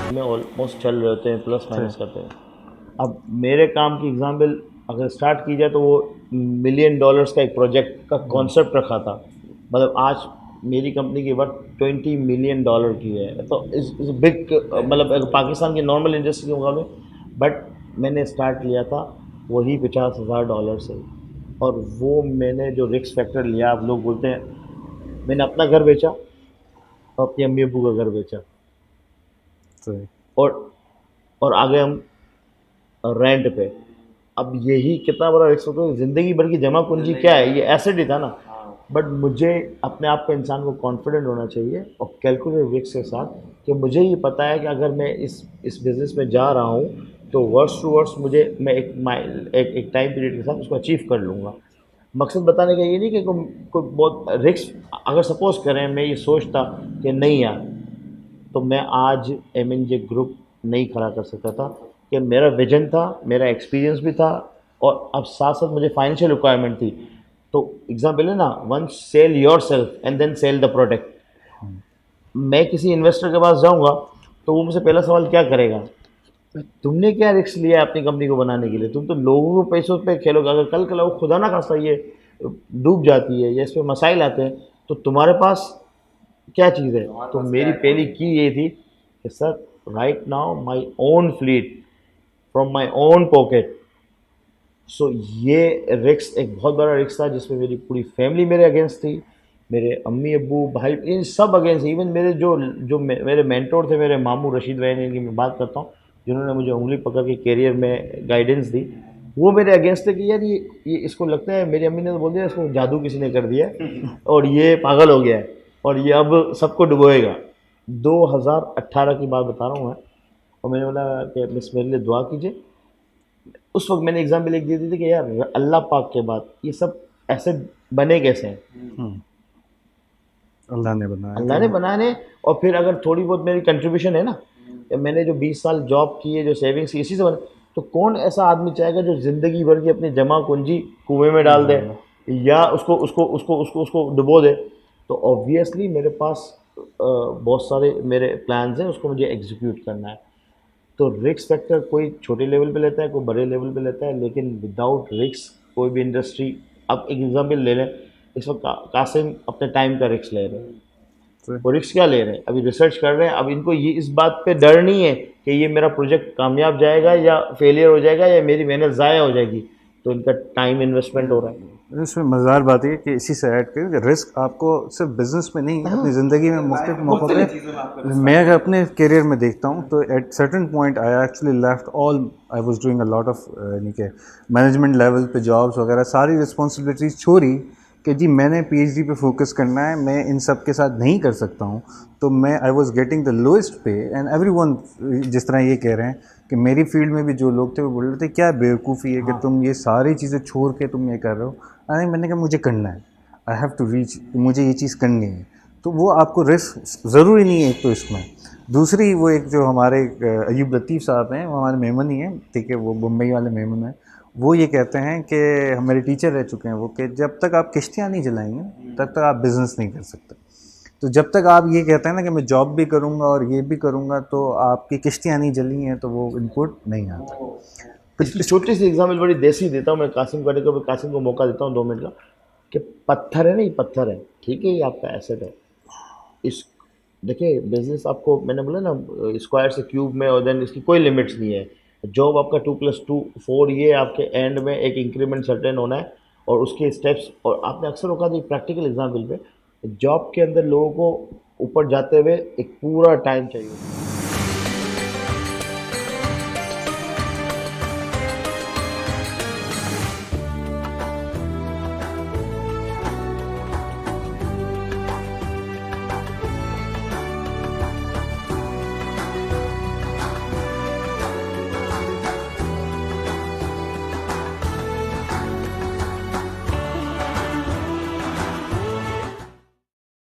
में ऑलमोस्ट चल रहे होते हैं, प्लस माइनस करते हैं। अब मेरे काम की एग्जाम्पल अगर स्टार्ट की जाए तो वो $1 मिलियन का एक प्रोजेक्ट का कॉन्सेप्ट रखा था। मतलब आज मेरी कंपनी की वर्थ $20 मिलियन की है, तो इस बिग, मतलब पाकिस्तान की नॉर्मल इंडस्ट्री के मुकाबले। बट मैंने स्टार्ट लिया था वही $50,000 से, और वो मैंने जो रिस्क फैक्टर लिया, आप लोग बोलते हैं, मैंने अपना घर बेचा और अपनी अम्मी अब्बू का घर बेचा, और आगे हम रेंट पे। अब यही कितना बड़ा रिस्क होता है, ज़िंदगी भर की जमा पूंजी क्या है, ये एसेट ही था ना। बट मुझे अपने आप को, इंसान को कॉन्फिडेंट होना चाहिए और कैलकुलेटेड रिस्क के साथ, कि मुझे ये पता है कि अगर मैं इस बिज़नेस में जा रहा हूँ तो वर्ष टू वर्ष मैं एक टाइम पीरियड के साथ उसको अचीव कर लूँगा। मकसद बताने का ये नहीं कि कोई बहुत रिस्क, अगर सपोज़ करें मैं ये सोचता कि नहीं यार, तो मैं आज MNJ ग्रुप नहीं खड़ा कर सकता था, कि मेरा विजन था, मेरा एक्सपीरियंस भी था, और अब साथ साथ मुझे फाइनेंशियल रिक्वायरमेंट थी। तो एग्जाम्पल है ना, once sell yourself and then sell the product. मैं किसी इन्वेस्टर के पास जाऊंगा तो वो मुझसे पहला सवाल क्या करेगा, तुमने क्या रिस्क लिया है अपनी कंपनी को बनाने के लिए, तुम तो लोगों के पैसों पे खेलोगे, अगर कल कल खुदा ना खास्ता ये डूब जाती है या इस पर मसाइल आते हैं तो तुम्हारे पास क्या चीज़ है। तो मेरी पहली की ये थी कि sir right now my own fleet from my own pocket. So ये रिस्क एक बहुत बड़ा रिस्क था, जिसमें मेरी पूरी फैमिली मेरे अगेंस्ट थी, मेरे अम्मी अब्बू भाई इन सब अगेंस्ट। इवन मेरे जो मेरे मेंटोर थे, मेरे मामू रशीद भाई ने, इनकी मैं बात करता हूँ, जिन्होंने मुझे उंगली पकड़ के कैरियर में गाइडेंस दी, वो मेरे अगेंस्ट थे कि यार ये इसको लगता है, मेरी अम्मी ने तो बोल दिया इसको जादू किसी ने कर दिया और ये पागल हो गया है और ये अब सबको डुबोएगा। 2018 की बात बता रहा हूँ मैं, और मैंने बोला कि मिस मेरे लिए दुआ कीजिए। उस वक्त मैंने एग्जाम्पल एक दी थी कि यार अल्लाह पाक के बाद ये सब ऐसे बने कैसे हैं, अल्लाह ने बनाए। और फिर अगर थोड़ी बहुत मेरी कंट्रीब्यूशन है ना, मैंने जो 20 साल जॉब की है, जो सेविंग्स इसी से बने, तो कौन ऐसा आदमी चाहेगा जो ज़िंदगी भर की अपनी जमा पूंजी कुएं में डाल दे या उसको डुबो दे। तो ऑब्वियसली मेरे पास बहुत सारे मेरे प्लान्स हैं, उसको मुझे एग्जीक्यूट करना है। तो रिस्क फैक्टर कोई छोटे लेवल पे लेता है, कोई बड़े लेवल पे लेता है, लेकिन विदाउट रिस्क कोई भी इंडस्ट्री, अब एक एग्जाम्पल ले लें, इस वक्त कासिम अपने टाइम का रिस्क ले रहे हैं। वो रिस्क क्या ले रहे हैं, अभी रिसर्च कर रहे हैं। अब इनको ये इस बात पे डर नहीं है कि ये मेरा प्रोजेक्ट कामयाब जाएगा या फेलियर हो जाएगा या मेरी मेहनत ज़ाया हो जाएगी, तो इनका टाइम इन्वेस्टमेंट हो रहा है। इसमें मज़ेदार बात है कि इसी से ऐड करें कि रिस्क आपको सिर्फ बिजनेस में नहीं, अपनी ज़िंदगी में मुख्तलिफ मौक़ों पे मैं अगर अपने करियर में देखता हूँ तो at certain point I actually left all, I was doing a lot of यानी कि मैनेजमेंट लेवल पे जॉब्स वगैरह सारी रिस्पॉन्सिबिलिटीज़ छोड़ी कि जी मैंने पीएचडी पे फोकस करना है, मैं इन सब के साथ नहीं कर सकता हूँ। तो मैं I was getting the lowest पे एंड एवरीवन जिस तरह ये कह रहे हैं कि मेरी फील्ड में भी जो लोग थे वो बोल रहे थे क्या बेवकूफ़ी है कि तुम ये सारी चीज़ें छोड़ के तुम ये कर रहे हो। अरे मैंने कहा मुझे करना है, आई हैव टू रीच, मुझे ये चीज़ करनी है। तो वो आपको रिस्क ज़रूरी नहीं है एक तो इसमें। दूसरी वो एक जो हमारे अयूब लतीफ़ साहब हैं, वो हमारे मेमन ही हैं, ठीक है, वो मुंबई वाले मेमन हैं। वो ये कहते हैं कि हमारे टीचर रह चुके हैं वो, कि जब तक आप किश्तियाँ नहीं चलाएंगे तब तक आप बिज़नेस नहीं कर सकते। तो जब तक आप ये कहते हैं ना कि मैं जॉब भी करूँगा और ये भी करूँगा, तो आपकी किश्तियाँ नहीं जली हैं तो वो इनपुट नहीं आता। इसकी छोटी सी एग्जाम्पल बड़ी देसी देता हूँ मैं कासिम को, कासिम को मौका देता हूँ 2 मिनट का, कि पत्थर है ना, ये पत्थर है, ठीक है, ये आपका एसेट है। इस देखिए बिजनेस आपको मैंने बोला ना स्क्वायर से क्यूब में, और देन इसकी कोई लिमिट्स नहीं है। जॉब आपका 2+2 4, ये आपके एंड में एक इंक्रीमेंट सर्टेन होना है और उसके स्टेप्स। और आपने अक्सर होगा तो प्रैक्टिकल एग्जाम्पल पे जॉब के अंदर लोगों को ऊपर जाते हुए एक पूरा टाइम चाहिए।